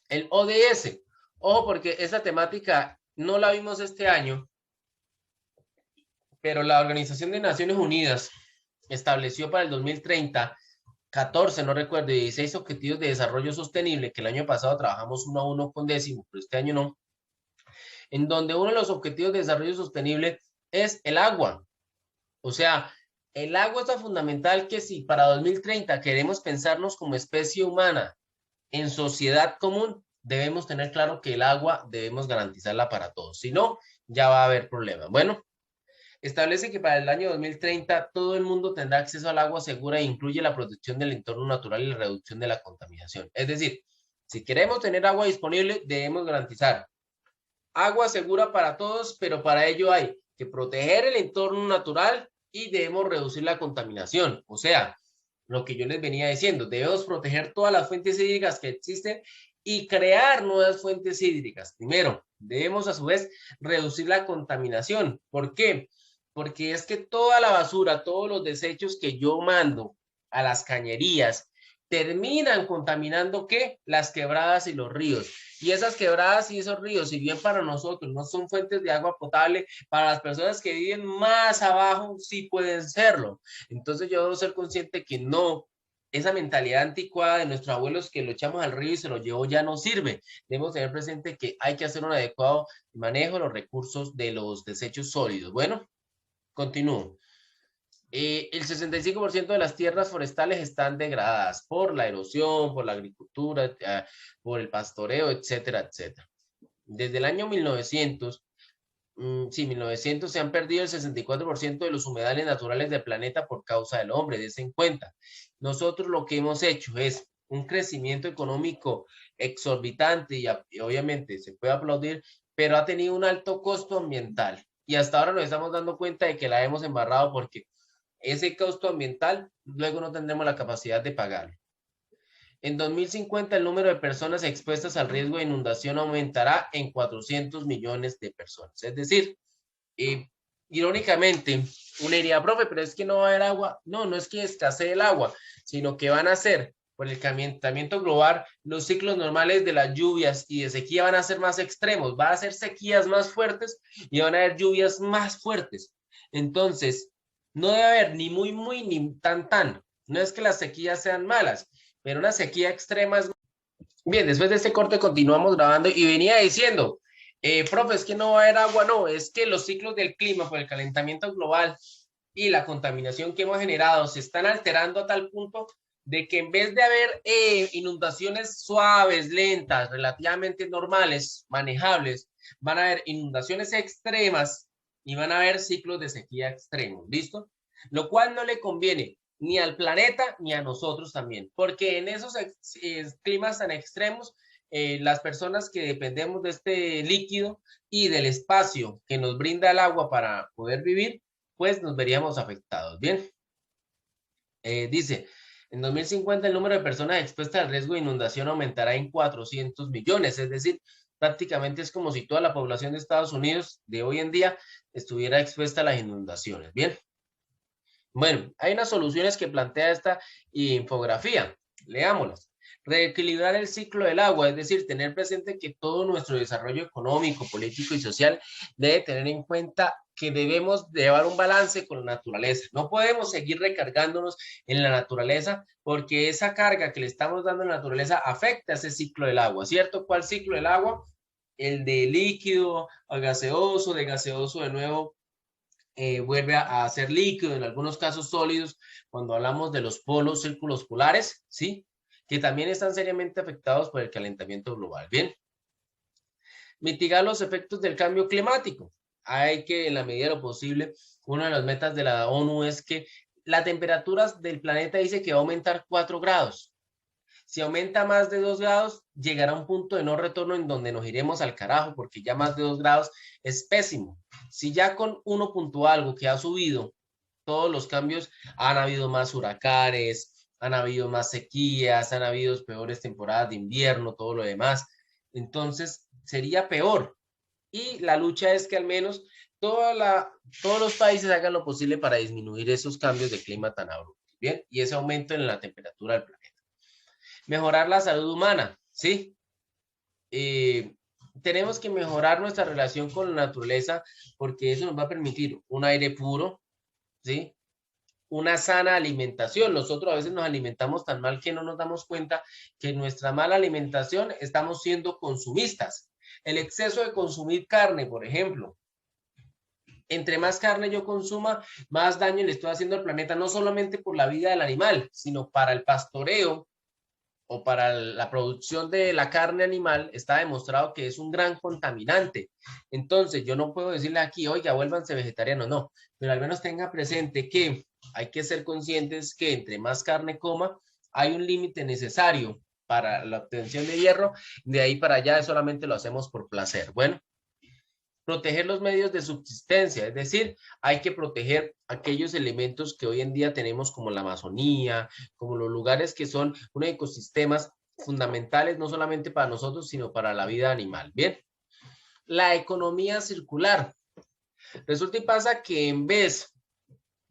El ODS. Ojo, porque esa temática no la vimos este año, pero la Organización de Naciones Unidas estableció para el 2030 14, no recuerdo, 16 objetivos de desarrollo sostenible, que el año pasado trabajamos uno a uno con décimo, pero este año no, en donde uno de los objetivos de desarrollo sostenible es el agua. O sea, el agua es tan fundamental que si para 2030 queremos pensarnos como especie humana en sociedad común, debemos tener claro que el agua debemos garantizarla para todos. Si no, ya va a haber problemas. Bueno, establece que para el año 2030 todo el mundo tendrá acceso al agua segura e incluye la protección del entorno natural y la reducción de la contaminación. Es decir, si queremos tener agua disponible, debemos garantizar agua segura para todos, pero para ello hay que proteger el entorno natural y debemos reducir la contaminación. O sea, lo que yo les venía diciendo, debemos proteger todas las fuentes hídricas que existen y crear nuevas fuentes hídricas. Primero, debemos a su vez reducir la contaminación. ¿Por qué? Porque es que toda la basura, todos los desechos que yo mando a las cañerías, terminan contaminando ¿qué? Las quebradas y los ríos. Y esas quebradas y esos ríos, si bien para nosotros no son fuentes de agua potable, para las personas que viven más abajo sí pueden serlo. Entonces yo debo ser consciente que no, esa mentalidad anticuada de nuestros abuelos que lo echamos al río y se lo llevó ya no sirve. Debemos tener presente que hay que hacer un adecuado manejo de los recursos de los desechos sólidos. Bueno, continúo. El 65% de las tierras forestales están degradadas por la erosión, por la agricultura, por el pastoreo, etcétera, etcétera. Desde el año 1900, 1900 se han perdido el 64% de los humedales naturales del planeta por causa del hombre, dense en cuenta. Nosotros lo que hemos hecho es un crecimiento económico exorbitante y obviamente se puede aplaudir, pero ha tenido un alto costo ambiental. Y hasta ahora nos estamos dando cuenta de que la hemos embarrado porque ese costo ambiental luego no tendremos la capacidad de pagarlo. En 2050 el número de personas expuestas al riesgo de inundación aumentará en 400 millones de personas. Es decir, irónicamente, uno diría, profe, pero es que no va a haber agua. No, no es que escasee el agua, sino que van a ser, por el calentamiento global, los ciclos normales de las lluvias y de sequía van a ser más extremos. Va a ser sequías más fuertes y van a haber lluvias más fuertes. Entonces, no debe haber ni muy, muy, ni tan, tan. No es que las sequías sean malas, pero una sequía extrema es... Bien, después de este corte continuamos grabando y venía diciendo, profe, es que no va a haber agua, no, es que los ciclos del clima por el calentamiento global y la contaminación que hemos generado se están alterando a tal punto de que en vez de haber inundaciones suaves, lentas, relativamente normales, manejables, van a haber inundaciones extremas y van a haber ciclos de sequía extremos, ¿listo? Lo cual no le conviene ni al planeta ni a nosotros también, porque en esos climas tan extremos, las personas que dependemos de este líquido y del espacio que nos brinda el agua para poder vivir, pues nos veríamos afectados. Bien, dice, en 2050 el número de personas expuestas al riesgo de inundación aumentará en 400 millones, es decir, prácticamente es como si toda la población de Estados Unidos de hoy en día estuviera expuesta a las inundaciones. Bien. Bueno, hay unas soluciones que plantea esta infografía. Leámoslas. Reequilibrar el ciclo del agua, es decir, tener presente que todo nuestro desarrollo económico, político y social debe tener en cuenta que debemos llevar un balance con la naturaleza. No podemos seguir recargándonos en la naturaleza porque esa carga que le estamos dando a la naturaleza afecta ese ciclo del agua, ¿cierto? ¿Cuál ciclo del agua? El de líquido a gaseoso, de gaseoso de nuevo vuelve a ser líquido, en algunos casos sólidos, cuando hablamos de los polos, círculos polares, ¿sí? Que también están seriamente afectados por el calentamiento global. Bien. Mitigar los efectos del cambio climático. Hay que, en la medida de lo posible, una de las metas de la ONU es que la temperatura del planeta dice que va a aumentar 4 grados. Si aumenta más de 2 grados, llegará a un punto de no retorno en donde nos iremos al carajo, porque ya más de 2 grados es pésimo. Si ya con 1 punto algo que ha subido, todos los cambios, han habido más huracanes, han habido más sequías, han habido peores temporadas de invierno, todo lo demás. Entonces, sería peor. Y la lucha es que al menos todos los países hagan lo posible para disminuir esos cambios de clima tan abruptos. Bien, y ese aumento en la temperatura del planeta. Mejorar la salud humana, ¿sí? Tenemos que mejorar nuestra relación con la naturaleza porque eso nos va a permitir un aire puro, ¿sí? Una sana alimentación. Nosotros a veces nos alimentamos tan mal que no nos damos cuenta que en nuestra mala alimentación estamos siendo consumistas. El exceso de consumir carne, por ejemplo. Entre más carne yo consuma, más daño le estoy haciendo al planeta, no solamente por la vida del animal, sino para el pastoreo o para la producción de la carne animal. Está demostrado que es un gran contaminante. Entonces, yo no puedo decirle aquí, oiga, vuélvanse vegetarianos, no, pero al menos tenga presente que hay que ser conscientes que entre más carne coma, hay un límite necesario para la obtención de hierro, de ahí para allá solamente lo hacemos por placer. Bueno, proteger los medios de subsistencia, es decir, hay que proteger aquellos elementos que hoy en día tenemos como la Amazonía, como los lugares que son unos ecosistemas fundamentales no solamente para nosotros, sino para la vida animal. Bien, la economía circular. Resulta y pasa que en vez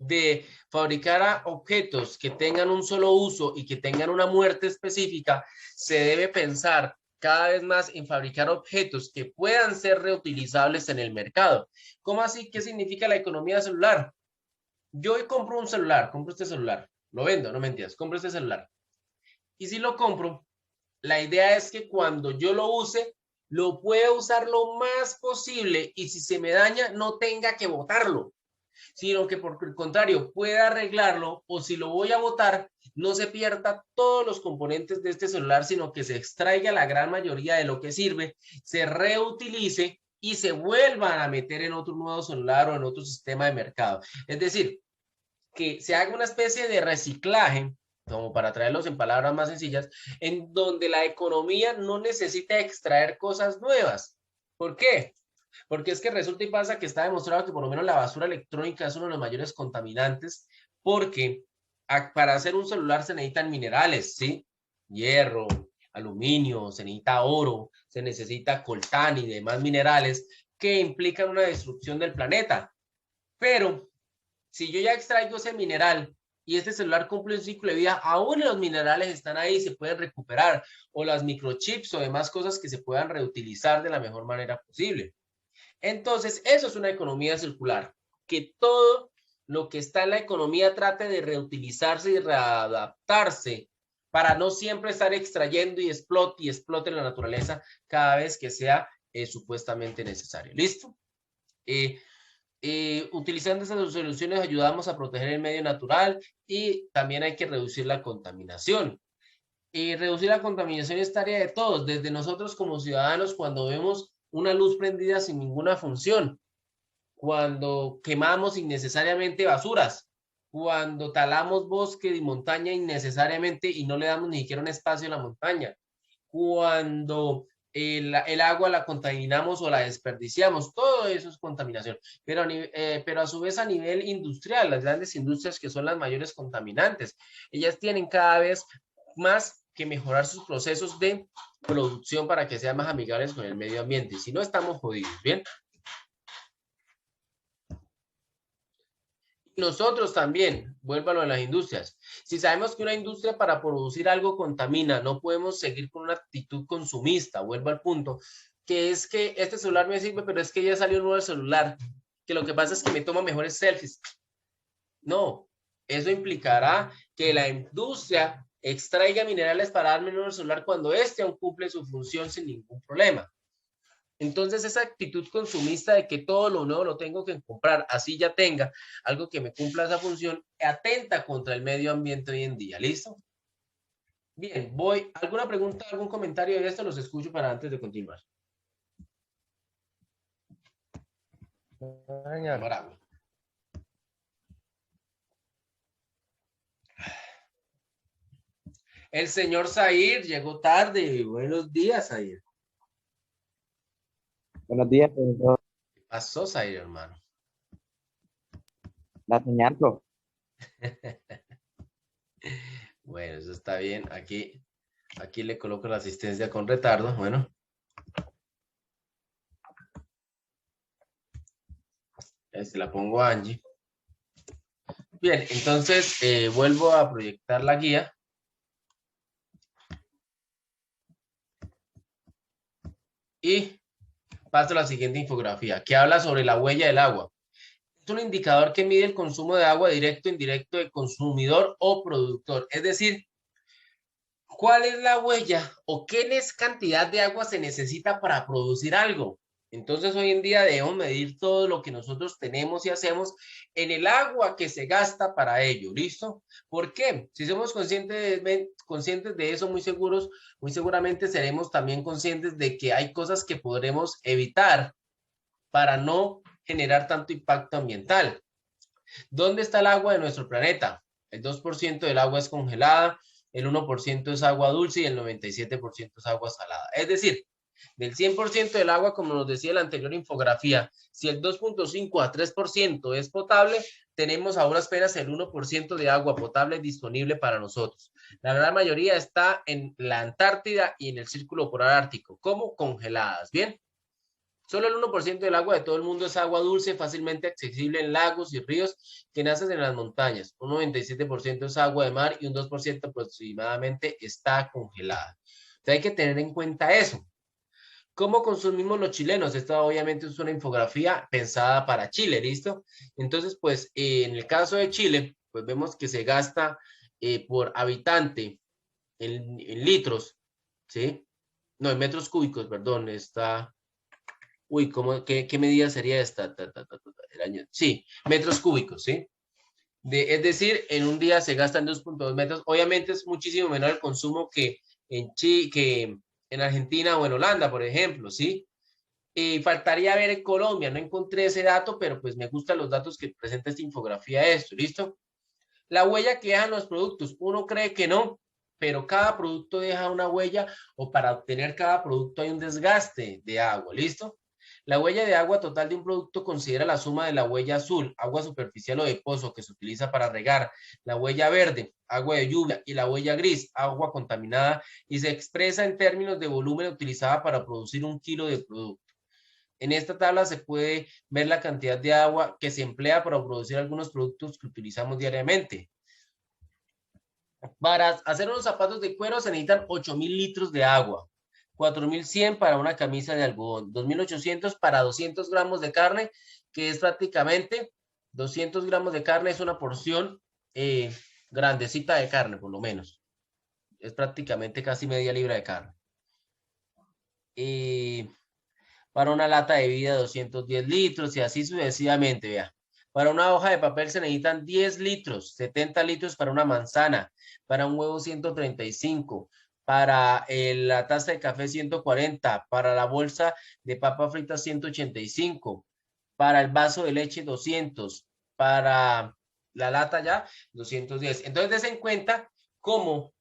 de fabricar objetos que tengan un solo uso y que tengan una muerte específica, se debe pensar cada vez más en fabricar objetos que puedan ser reutilizables en el mercado. ¿Cómo así? ¿Qué significa la economía celular? Yo compro un celular, compro este celular, lo vendo, no mentiras, compro este celular. Y si lo compro, la idea es que cuando yo lo use, lo pueda usar lo más posible y si se me daña, no tenga que botarlo, sino que por el contrario pueda arreglarlo, o si lo voy a botar, no se pierda todos los componentes de este celular, sino que se extraiga la gran mayoría de lo que sirve, se reutilice y se vuelvan a meter en otro nuevo celular o en otro sistema de mercado. Es decir, que se haga una especie de reciclaje como para traerlos en palabras más sencillas, en donde la economía no necesita extraer cosas nuevas. ¿Por qué? Porque es que resulta y pasa que está demostrado que por lo menos la basura electrónica es uno de los mayores contaminantes, porque para hacer un celular se necesitan minerales, ¿sí? Hierro, aluminio, se necesita oro, se necesita coltán y demás minerales que implican una destrucción del planeta. Pero si yo ya extraigo ese mineral y este celular cumple un ciclo de vida, aún los minerales están ahí y se pueden recuperar, o las microchips o demás cosas que se puedan reutilizar de la mejor manera posible. Entonces, eso es una economía circular, que todo lo que está en la economía trate de reutilizarse y readaptarse para no siempre estar extrayendo y explote la naturaleza cada vez que sea supuestamente necesario. ¿Listo? Utilizando esas soluciones ayudamos a proteger el medio natural y también hay que reducir la contaminación. Y reducir la contaminación es tarea de todos, desde nosotros como ciudadanos cuando vemos una luz prendida sin ninguna función, cuando quemamos innecesariamente basuras, cuando talamos bosque y montaña innecesariamente y no le damos ni siquiera un espacio a la montaña, cuando el agua la contaminamos o la desperdiciamos, todo eso es contaminación. Pero a su vez a nivel industrial, las grandes industrias que son las mayores contaminantes, ellas tienen cada vez más que mejorar sus procesos de producción para que sean más amigables con el medio ambiente. Si no, estamos jodidos, ¿bien? Nosotros también, vuelvo a lo de las industrias. Si sabemos que una industria para producir algo contamina, no podemos seguir con una actitud consumista, vuelvo al punto, que es que este celular me sirve, pero es que ya salió un nuevo celular, que lo que pasa es que me toma mejores selfies. No, eso implicará que la industria extraiga minerales para darme un nuevo celular cuando este aún cumple su función sin ningún problema. Entonces, esa actitud consumista de que todo lo nuevo lo tengo que comprar, así ya tenga algo que me cumpla esa función, atenta contra el medio ambiente hoy en día. ¿Listo? Bien, ¿alguna pregunta, algún comentario de esto? Los escucho para antes de continuar. Señor. El señor Zair llegó tarde. Buenos días, Zair. Buenos días, profesor. ¿Qué pasó, Zair, hermano? La señal, profe. Bueno, eso está bien. Aquí le coloco la asistencia con retardo. Bueno. Se la pongo a Angie. Bien, entonces vuelvo a proyectar la guía. Y paso a la siguiente infografía, que habla sobre la huella del agua. Es un indicador que mide el consumo de agua directo e indirecto del consumidor o productor. Es decir, ¿cuál es la huella o qué cantidad de agua se necesita para producir algo? Entonces, hoy en día debemos medir todo lo que nosotros tenemos y hacemos en el agua que se gasta para ello. ¿Listo? ¿Por qué? Si somos conscientes de eso, muy seguramente seremos también conscientes de que hay cosas que podremos evitar para no generar tanto impacto ambiental. ¿Dónde está el agua de nuestro planeta? El 2% del agua es congelada, el 1% es agua dulce y el 97% es agua salada. Es decir, del 100% del agua, como nos decía la anterior infografía, si el 2.5 a 3% es potable, tenemos ahora apenas el 1% de agua potable disponible para nosotros. La gran mayoría está en la Antártida y en el Círculo Polar Ártico, como congeladas, ¿bien? Solo el 1% del agua de todo el mundo es agua dulce, fácilmente accesible en lagos y ríos que nacen en las montañas. Un 97% es agua de mar y un 2% aproximadamente está congelada. Entonces hay que tener en cuenta eso. ¿Cómo consumimos los chilenos? Esta obviamente es una infografía pensada para Chile, ¿listo? Entonces, pues, en el caso de Chile, pues vemos que se gasta por habitante en litros, ¿sí? No, en metros cúbicos, perdón, está... Uy, qué medida sería esta? Sí, metros cúbicos, ¿sí? Es decir, en un día se gastan 2.2 metros. Obviamente es muchísimo menor el consumo que en Argentina o en Holanda, por ejemplo, ¿sí? Faltaría ver en Colombia, no encontré ese dato, pero pues me gustan los datos que presenta esta infografía esto, ¿listo? La huella que dejan los productos, uno cree que no, pero cada producto deja una huella o para obtener cada producto hay un desgaste de agua, ¿listo? La huella de agua total de un producto considera la suma de la huella azul, agua superficial o de pozo que se utiliza para regar, la huella verde, agua de lluvia, y la huella gris, agua contaminada, y se expresa en términos de volumen utilizada para producir 1 kilo de producto. En esta tabla se puede ver la cantidad de agua que se emplea para producir algunos productos que utilizamos diariamente. Para hacer unos zapatos de cuero se necesitan 8.000 litros de agua, 4.100 para una camisa de algodón, 2.800 para 200 gramos de carne, que es prácticamente 200 gramos de carne, es una porción grandecita de carne, por lo menos. Es prácticamente casi media libra de carne. Para una lata de vida, 210 litros y así sucesivamente, vea. Para una hoja de papel se necesitan 10 litros, 70 litros para una manzana, para un huevo 135, para la taza de café 140, para la bolsa de papa frita 185, para el vaso de leche 200, para la lata ya 210. Entonces, des en cuenta cómo,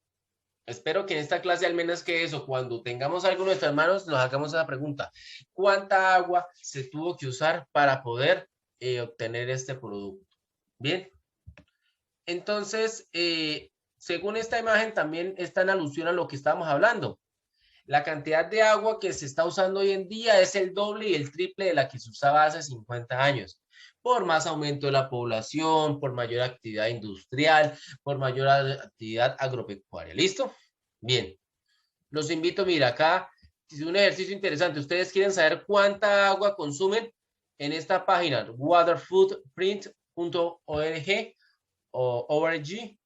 espero que en esta clase al menos que eso, cuando tengamos algo en nuestras manos, nos hagamos esa pregunta. ¿Cuánta agua se tuvo que usar para poder obtener este producto? Bien. Entonces, según esta imagen, también está en alusión a lo que estamos hablando. La cantidad de agua que se está usando hoy en día es el doble y el triple de la que se usaba hace 50 años. Por más aumento de la población, por mayor actividad industrial, por mayor actividad agropecuaria. ¿Listo? Bien. Los invito, mira, acá es un ejercicio interesante. Ustedes quieren saber cuánta agua consumen en esta página, waterfootprint.org o org,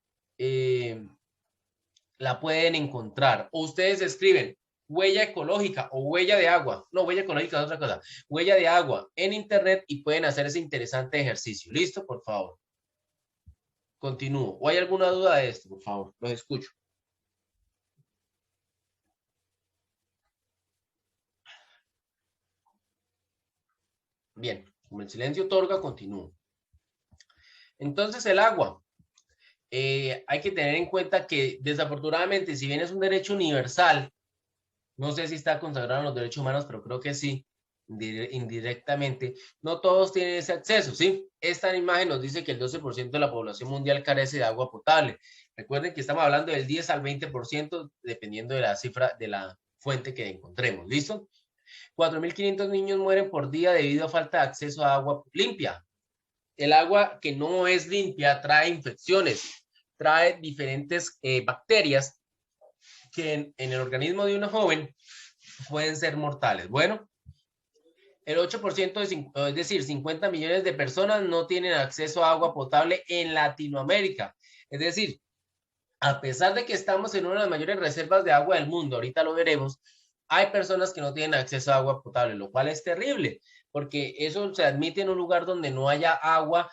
la pueden encontrar. O ustedes escriben huella ecológica o huella de agua. No, huella ecológica es otra cosa. Huella de agua en internet y pueden hacer ese interesante ejercicio. ¿Listo? Por favor. Continúo. ¿O hay alguna duda de esto? Por favor, los escucho. Bien, como el silencio otorga, continúo. Entonces, el agua. Hay que tener en cuenta que desafortunadamente, si bien es un derecho universal, no sé si está consagrado en los derechos humanos, pero creo que sí, indirectamente, no todos tienen ese acceso, ¿sí? Esta imagen nos dice que el 12% de la población mundial carece de agua potable. Recuerden que estamos hablando del 10 al 20%, dependiendo de la cifra de la fuente que encontremos, ¿listo? 4.500 niños mueren por día debido a falta de acceso a agua limpia. El agua que no es limpia trae infecciones, trae diferentes bacterias que en el organismo de una joven pueden ser mortales. Bueno, el 8%, es decir, 50 millones de personas no tienen acceso a agua potable en Latinoamérica. Es decir, a pesar de que estamos en una de las mayores reservas de agua del mundo, ahorita lo veremos, hay personas que no tienen acceso a agua potable, lo cual es terrible, porque eso se admite en un lugar donde no haya agua,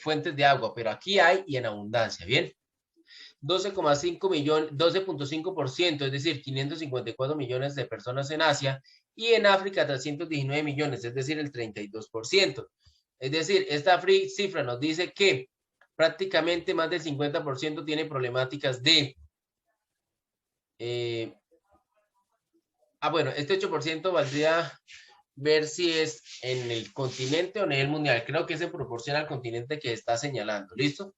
fuentes de agua, pero aquí hay y en abundancia, ¿bien? 12,5 millones, 12,5%, es decir, 554 millones de personas en Asia y en África 319 millones, es decir, el 32%. Es decir, esta cifra nos dice que prácticamente más del 50% tiene problemáticas de... bueno, este 8% valdría ver si es en el continente o a nivel mundial. Creo que es en proporción al continente que está señalando. ¿Listo?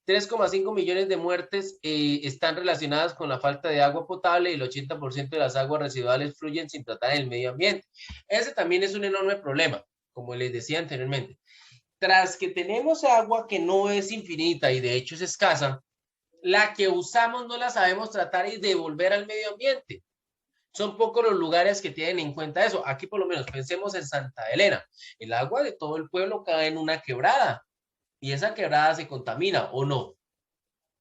3,5 millones de muertes están relacionadas con la falta de agua potable y el 80% de las aguas residuales fluyen sin tratar en el medio ambiente. Ese también es un enorme problema, como les decía anteriormente. Tras que tenemos agua que no es infinita y de hecho es escasa, la que usamos no la sabemos tratar y devolver al medio ambiente. Son pocos los lugares que tienen en cuenta eso. Aquí por lo menos pensemos en Santa Elena. El agua de todo el pueblo cae en una quebrada y esa quebrada se contamina o no.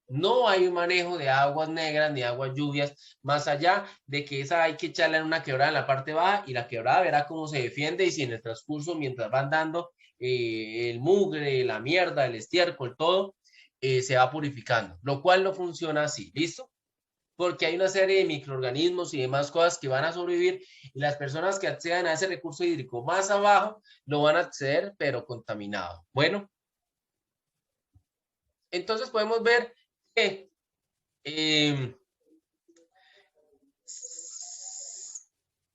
No hay un manejo de aguas negras ni aguas lluvias, más allá de que esa hay que echarla en una quebrada en la parte baja y la quebrada verá cómo se defiende y si en el transcurso, mientras van dando el mugre, la mierda, el estiércol, todo, se va purificando, lo cual no funciona así, ¿listo? Porque hay una serie de microorganismos y demás cosas que van a sobrevivir y las personas que accedan a ese recurso hídrico más abajo lo van a acceder, pero contaminado. Bueno, Entonces podemos ver que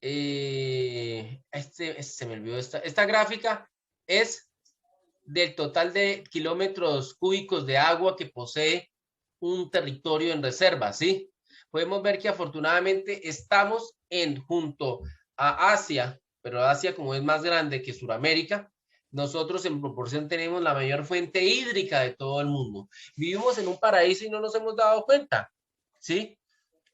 se me olvidó esta gráfica es del total de kilómetros cúbicos de agua que posee un territorio en reserva, ¿sí? Podemos ver que afortunadamente estamos junto a Asia, pero Asia como es más grande que Sudamérica, nosotros en proporción tenemos la mayor fuente hídrica de todo el mundo. Vivimos en un paraíso y no nos hemos dado cuenta, ¿sí?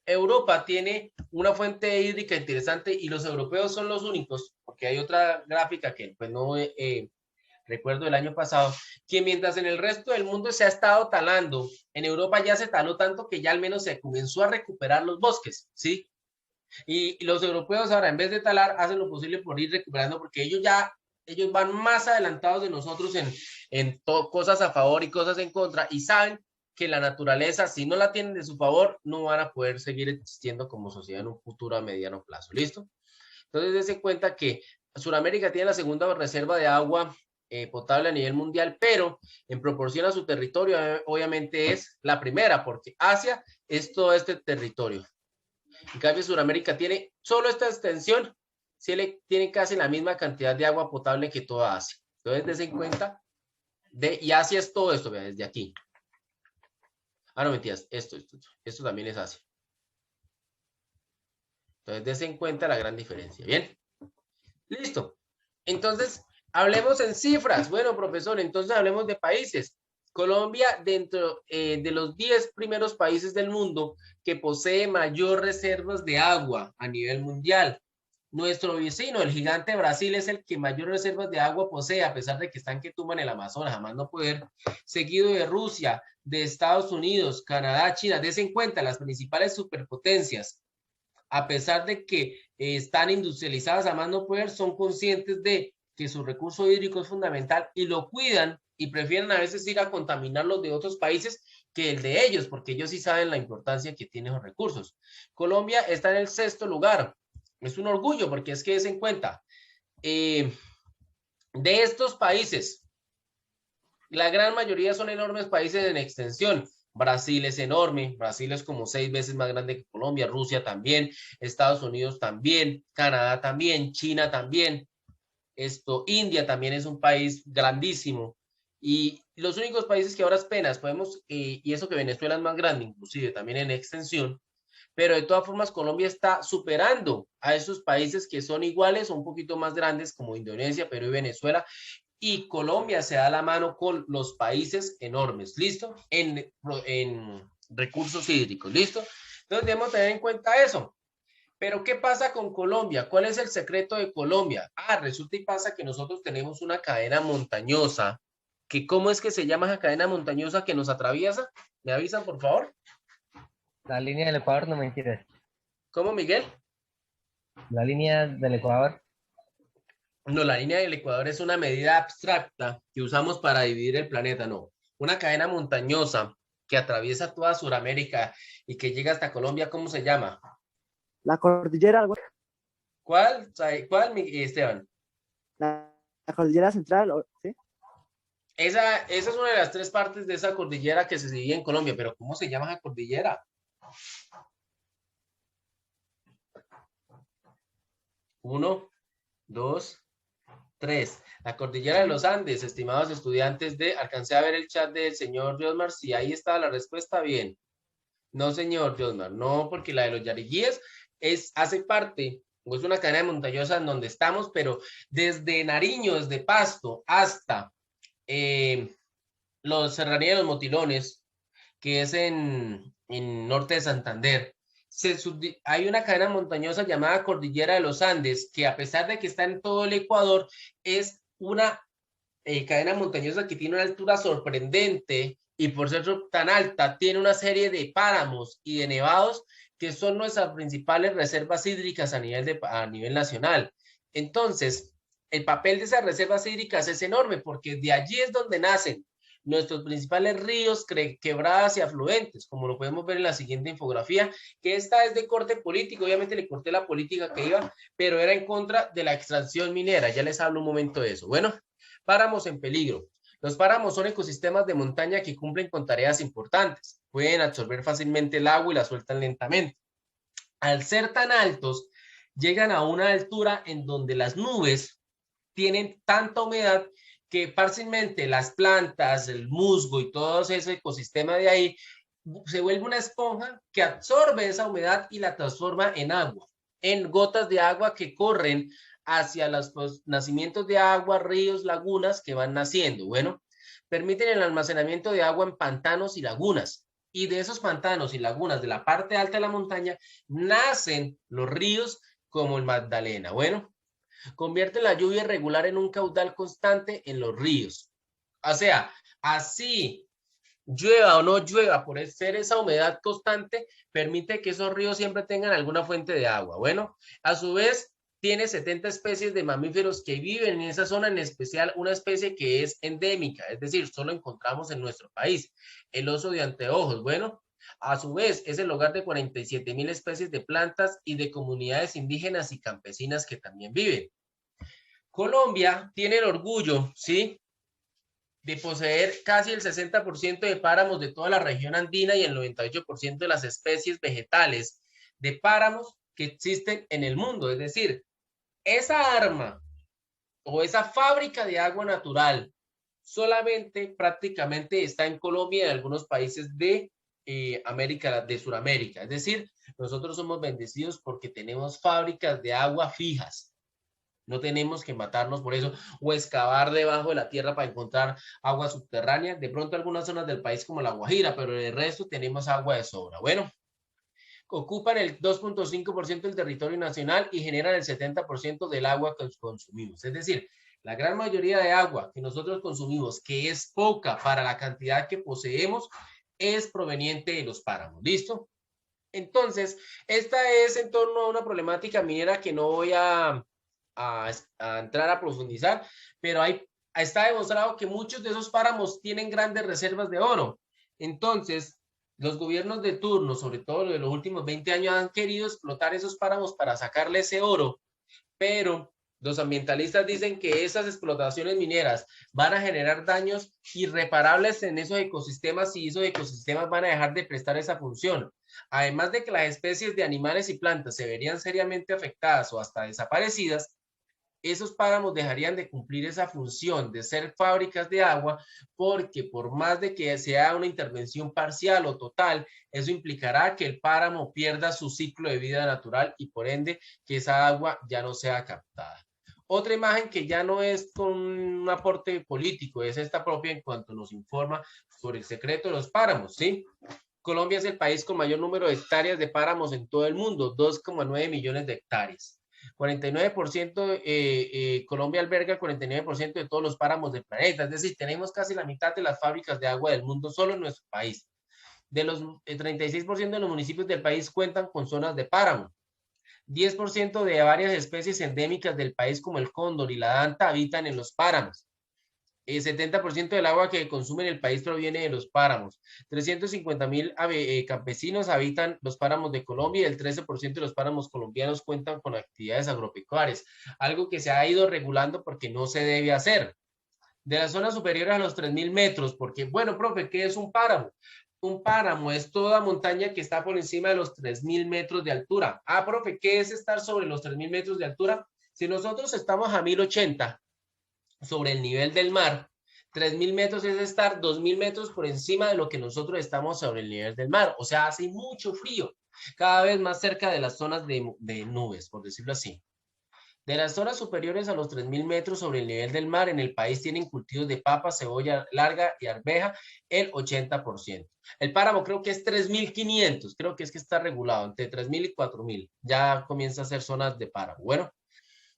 Europa tiene una fuente hídrica interesante y los europeos son los únicos, porque hay otra gráfica que pues no recuerdo el año pasado, que mientras en el resto del mundo se ha estado talando, en Europa ya se taló tanto que ya al menos se comenzó a recuperar los bosques, ¿sí? Y los europeos ahora en vez de talar hacen lo posible por ir recuperando porque ellos van más adelantados de nosotros en cosas a favor y cosas en contra y saben que la naturaleza, si no la tienen de su favor, no van a poder seguir existiendo como sociedad en un futuro a mediano plazo. ¿Listo? Entonces, dense cuenta que Sudamérica tiene la segunda reserva de agua potable a nivel mundial, pero en proporción a su territorio, obviamente es la primera, porque Asia es todo este territorio. En cambio, Sudamérica tiene solo esta extensión, tiene casi la misma cantidad de agua potable que toda Asia. Entonces, dense en cuenta, y Asia es todo esto, vean, desde aquí. Ah, no, mentiras, esto también es Asia. Entonces, dense en cuenta la gran diferencia. Bien, listo. Entonces, hablemos en cifras. Bueno, profesor, entonces hablemos de países. Colombia, dentro de los 10 primeros países del mundo que posee mayor reservas de agua a nivel mundial. Nuestro vecino, el gigante Brasil, es el que mayor reservas de agua posee, a pesar de que están que tumban el Amazonas, jamás no poder, seguido de Rusia, de Estados Unidos, Canadá, China. Dense en cuenta, las principales superpotencias, a pesar de que están industrializadas a más no poder, son conscientes de que su recurso hídrico es fundamental y lo cuidan y prefieren a veces ir a contaminar los de otros países que el de ellos, porque ellos sí saben la importancia que tienen los recursos. Colombia está en el 6º lugar. Es un orgullo porque es que des en cuenta, de estos países, la gran mayoría son enormes países en extensión. Brasil es enorme, Brasil es como 6 veces más grande que Colombia, Rusia también, Estados Unidos también, Canadá también, China también, India también es un país grandísimo. Y los únicos países que ahora apenas podemos, y eso que Venezuela es más grande, inclusive también en extensión, pero de todas formas Colombia está superando a esos países que son iguales o un poquito más grandes como Indonesia, Perú y Venezuela, y Colombia se da la mano con los países enormes, ¿listo? En recursos hídricos, ¿listo? Entonces debemos tener en cuenta eso. Pero ¿qué pasa con Colombia? ¿Cuál es el secreto de Colombia? Resulta y pasa que nosotros tenemos una cadena montañosa, que ¿cómo es que se llama esa cadena montañosa que nos atraviesa? ¿Me avisan, por favor? La línea del Ecuador, no mentiras. ¿Cómo, Miguel? La línea del Ecuador. No, la línea del Ecuador es una medida abstracta que usamos para dividir el planeta, no. Una cadena montañosa que atraviesa toda Sudamérica y que llega hasta Colombia, ¿cómo se llama? La cordillera, ¿Cuál, Esteban? la cordillera central, ¿sí? Esa es una de las 3 partes de esa cordillera que se divide en Colombia, pero ¿cómo se llama esa cordillera? 1, 2, 3. La cordillera de los Andes, estimados estudiantes alcancé a ver el chat del señor Diosmar, si ahí está la respuesta, bien. No, señor Diosmar, no, porque la de los Yariguíes hace parte, o es una cadena montañosa en donde estamos, pero desde Nariño, desde Pasto, hasta los Serranía de los Motilones, que es en norte de Santander, hay una cadena montañosa llamada Cordillera de los Andes, que a pesar de que está en todo el Ecuador, es una cadena montañosa que tiene una altura sorprendente y por ser tan alta, tiene una serie de páramos y de nevados que son nuestras principales reservas hídricas a nivel nacional. Entonces, el papel de esas reservas hídricas es enorme porque de allí es donde nacen nuestros principales ríos, quebradas y afluentes, como lo podemos ver en la siguiente infografía, que esta es de corte político. Obviamente le corté la política que iba, pero era en contra de la extracción minera. Ya les hablo un momento de eso. Bueno, páramos en peligro. Los páramos son ecosistemas de montaña que cumplen con tareas importantes. Pueden absorber fácilmente el agua y la sueltan lentamente. Al ser tan altos, llegan a una altura en donde las nubes tienen tanta humedad que fácilmente las plantas, el musgo y todo ese ecosistema de ahí se vuelve una esponja que absorbe esa humedad y la transforma en agua, en gotas de agua que corren hacia los nacimientos de agua, ríos, lagunas que van naciendo. Bueno, permiten el almacenamiento de agua en pantanos y lagunas. Y de esos pantanos y lagunas de la parte alta de la montaña nacen los ríos como el Magdalena. Bueno, convierte la lluvia irregular en un caudal constante en los ríos. O sea, así llueva o no llueva, por ser esa humedad constante, permite que esos ríos siempre tengan alguna fuente de agua. Bueno, a su vez, tiene 70 especies de mamíferos que viven en esa zona, en especial una especie que es endémica, es decir, solo encontramos en nuestro país, el oso de anteojos. Bueno, a su vez, es el hogar de 47.000 especies de plantas y de comunidades indígenas y campesinas que también viven. Colombia tiene el orgullo, ¿sí?, de poseer casi el 60% de páramos de toda la región andina y el 98% de las especies vegetales de páramos que existen en el mundo. Es decir, esa arma o esa fábrica de agua natural solamente prácticamente está en Colombia y en algunos países de de Sudamérica. Es decir, nosotros somos bendecidos porque tenemos fábricas de agua fijas. No tenemos que matarnos por eso o excavar debajo de la tierra para encontrar agua subterránea. De pronto algunas zonas del país como La Guajira, pero en el resto tenemos agua de sobra. Bueno, ocupan el 2.5% del territorio nacional y generan el 70% del agua que consumimos. Es decir, la gran mayoría de agua que nosotros consumimos, que es poca para la cantidad que poseemos, es proveniente de los páramos. ¿Listo? Entonces, esta es en torno a una problemática minera que no voy a entrar a profundizar, pero está demostrado que muchos de esos páramos tienen grandes reservas de oro. Entonces, los gobiernos de turno, sobre todo de los últimos 20 años, han querido explotar esos páramos para sacarle ese oro, pero los ambientalistas dicen que esas explotaciones mineras van a generar daños irreparables en esos ecosistemas y esos ecosistemas van a dejar de prestar esa función. Además de que las especies de animales y plantas se verían seriamente afectadas o hasta desaparecidas, esos páramos dejarían de cumplir esa función de ser fábricas de agua, porque por más de que sea una intervención parcial o total, eso implicará que el páramo pierda su ciclo de vida natural y por ende que esa agua ya no sea captada. Otra imagen que ya no es con un aporte político, es esta propia en cuanto nos informa sobre el secreto de los páramos, ¿sí? Colombia es el país con mayor número de hectáreas de páramos en todo el mundo, 2,9 millones de hectáreas. 49%, Colombia alberga el 49% de todos los páramos del planeta, es decir, tenemos casi la mitad de las fábricas de agua del mundo solo en nuestro país. De los 36% de los municipios del país cuentan con zonas de páramo. 10% de varias especies endémicas del país como el cóndor y la danta habitan en los páramos. El 70% del agua que consume en el país proviene de los páramos. 350.000 campesinos habitan los páramos de Colombia y el 13% de los páramos colombianos cuentan con actividades agropecuarias, algo que se ha ido regulando porque no se debe hacer. De las zonas superiores a los 3.000 metros, porque, bueno, profe, ¿qué es un páramo? Un páramo es toda montaña que está por encima de los 3.000 metros de altura. Ah, profe, ¿qué es estar sobre los 3.000 metros de altura? Si nosotros estamos a 1.080 sobre el nivel del mar, 3.000 metros es estar 2.000 metros por encima de lo que nosotros estamos sobre el nivel del mar. O sea, hace mucho frío, cada vez más cerca de las zonas de nubes, por decirlo así. De las zonas superiores a los 3.000 metros sobre el nivel del mar, en el país tienen cultivos de papa, cebolla larga y arveja el 80%. El páramo creo que es 3.500, creo que es que está regulado entre 3.000 y 4.000. Ya comienza a ser zonas de páramo. Bueno,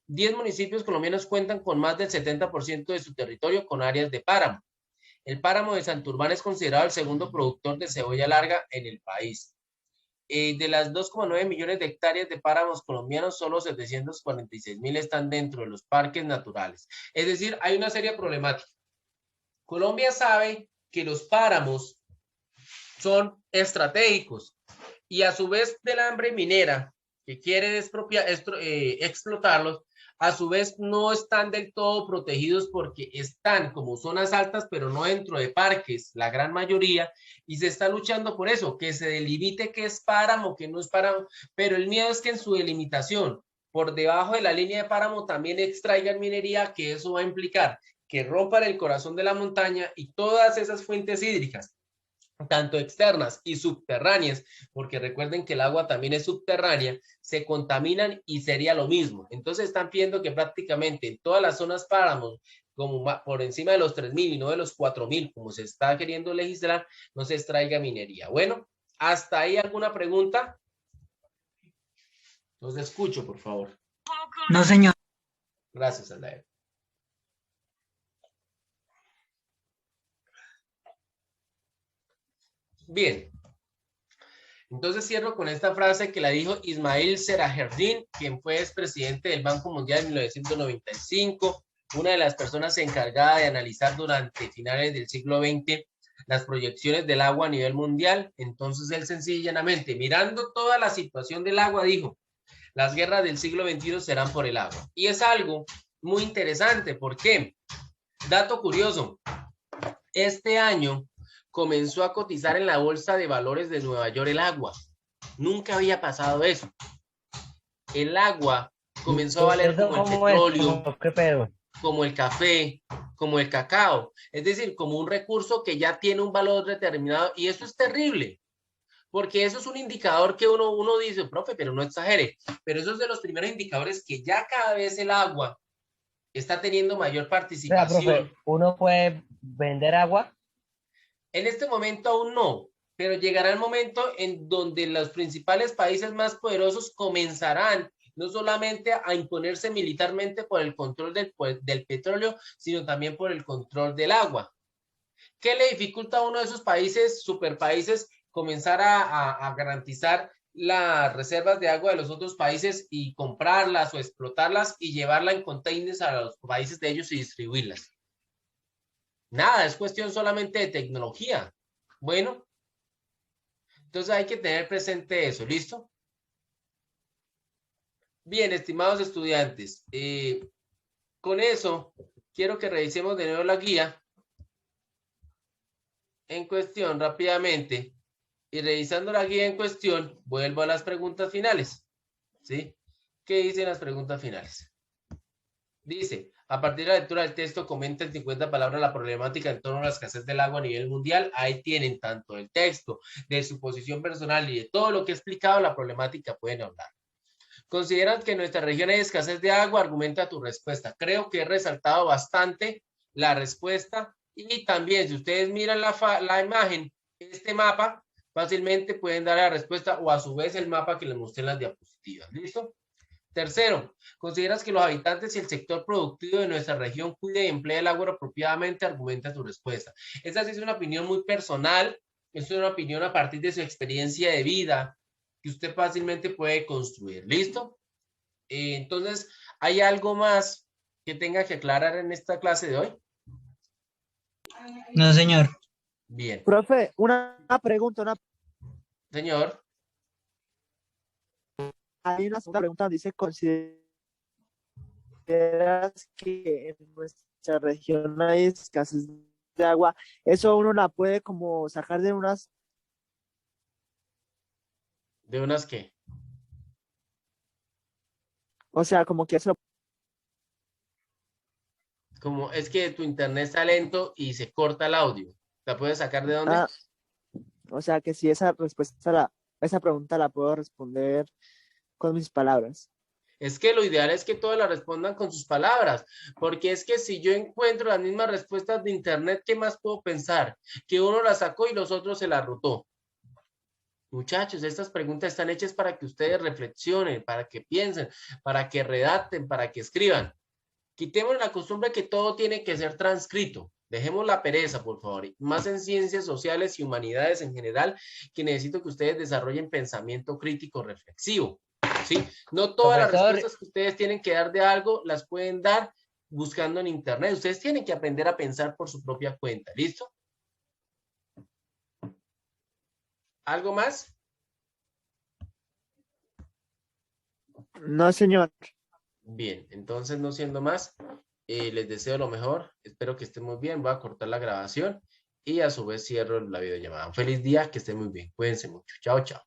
10 municipios colombianos cuentan con más del 70% de su territorio con áreas de páramo. El páramo de Santurbán es considerado el segundo productor de cebolla larga en el país. De las 2,9 millones de hectáreas de páramos colombianos, solo 746.000 están dentro de los parques naturales. Es decir, hay una seria problemática. Colombia sabe que los páramos son estratégicos y a su vez del hambre minera que quiere explotarlos, a su vez no están del todo protegidos porque están como zonas altas, pero no dentro de parques, la gran mayoría, y se está luchando por eso, que se delimite qué es páramo, qué no es páramo, pero el miedo es que en su delimitación, por debajo de la línea de páramo también extraigan minería, que eso va a implicar que rompan el corazón de la montaña y todas esas fuentes hídricas, tanto externas y subterráneas, porque recuerden que el agua también es subterránea, se contaminan y sería lo mismo. Entonces están pidiendo que prácticamente en todas las zonas páramos, como por encima de los 3.000 y no de los 4.000, como se está queriendo legislar, no se extraiga minería. Bueno, ¿hasta ahí alguna pregunta? Los escucho, por favor. No, señor. Gracias, Aldair. Bien, entonces cierro con esta frase que la dijo Ismail Seraherdin, quien fue expresidente del Banco Mundial en 1995, una de las personas encargadas de analizar durante finales del siglo XX las proyecciones del agua a nivel mundial. Entonces él sencilla y llanamente, mirando toda la situación del agua, dijo, las guerras del siglo XXI serán por el agua. Y es algo muy interesante, ¿por qué? Dato curioso, este año comenzó a cotizar en la bolsa de valores de Nueva York el agua. Nunca había pasado eso. El agua comenzó a valer como el petróleo, ¿Qué pedo? como el café, como el cacao. Es decir, como un recurso que ya tiene un valor determinado y eso es terrible. Porque eso es un indicador que uno dice, profe, pero no exagere. Pero eso es de los primeros indicadores que ya cada vez el agua está teniendo mayor O sea, participación. profe, ¿uno puede vender agua? En este momento aún no, pero llegará el momento en donde los principales países más poderosos comenzarán no solamente a imponerse militarmente por el control del petróleo, sino también por el control del agua. ¿Qué le dificulta a uno de esos países, superpaíses, comenzar a garantizar las reservas de agua de los otros países y comprarlas o explotarlas y llevarla en containers a los países de ellos y distribuirlas? Nada, es cuestión solamente de tecnología. Bueno, entonces hay que tener presente eso, ¿listo? Bien, estimados estudiantes, con eso quiero que revisemos de nuevo la guía en cuestión rápidamente y revisando la guía en cuestión, vuelvo a las preguntas finales, ¿sí? ¿Qué dicen las preguntas finales? Dice, a partir de la lectura del texto, comenta en 50 palabras la problemática en torno a la escasez del agua a nivel mundial. Ahí tienen tanto el texto, de su posición personal y de todo lo que he explicado, la problemática pueden hablar. ¿Consideran que en nuestra región hay escasez de agua? Argumenta tu respuesta. Creo que he resaltado bastante la respuesta y también si ustedes miran la imagen, este mapa, fácilmente pueden dar la respuesta o a su vez el mapa que les mostré en las diapositivas. ¿Listo? Tercero, ¿consideras que los habitantes y el sector productivo de nuestra región cuide y emplee el agua apropiadamente? Argumenta tu respuesta. Esa sí es una opinión muy personal, es una opinión a partir de su experiencia de vida que usted fácilmente puede construir. ¿Listo? Entonces, ¿hay algo más que tenga que aclarar en esta clase de hoy? No, señor. Bien. Profe, una pregunta, Señor. hay una segunda pregunta donde dice, ¿consideras que en nuestra región hay escasez de agua? Eso uno la puede como sacar de unas, ¿De unas qué? o sea, como que eso, Como es que tu internet está lento y se corta el audio. ¿La puedes sacar de dónde? o sea, que si esa esa pregunta la puedo responder con mis palabras. Es que lo ideal es que todos la respondan con sus palabras, porque es que si yo encuentro las mismas respuestas de internet, ¿qué más puedo pensar? Que uno la sacó y los otros se la rotó. Muchachos, estas preguntas están hechas para que ustedes reflexionen, para que piensen, para que redacten, para que escriban. Quitemos la costumbre que todo tiene que ser transcrito. Dejemos la pereza, por favor. Más en ciencias sociales y humanidades en general, que necesito que ustedes desarrollen pensamiento crítico reflexivo. ¿Sí? No todas las Profesor, respuestas que ustedes tienen que dar de algo las pueden dar buscando en internet. Ustedes tienen que aprender a pensar por su propia cuenta. ¿Listo? ¿Algo más? No, señor. Bien, entonces no siendo más, les deseo lo mejor, espero que estén muy bien, voy a cortar la grabación y a su vez cierro la videollamada. Un feliz día, que estén muy bien, cuídense mucho, chao, chao.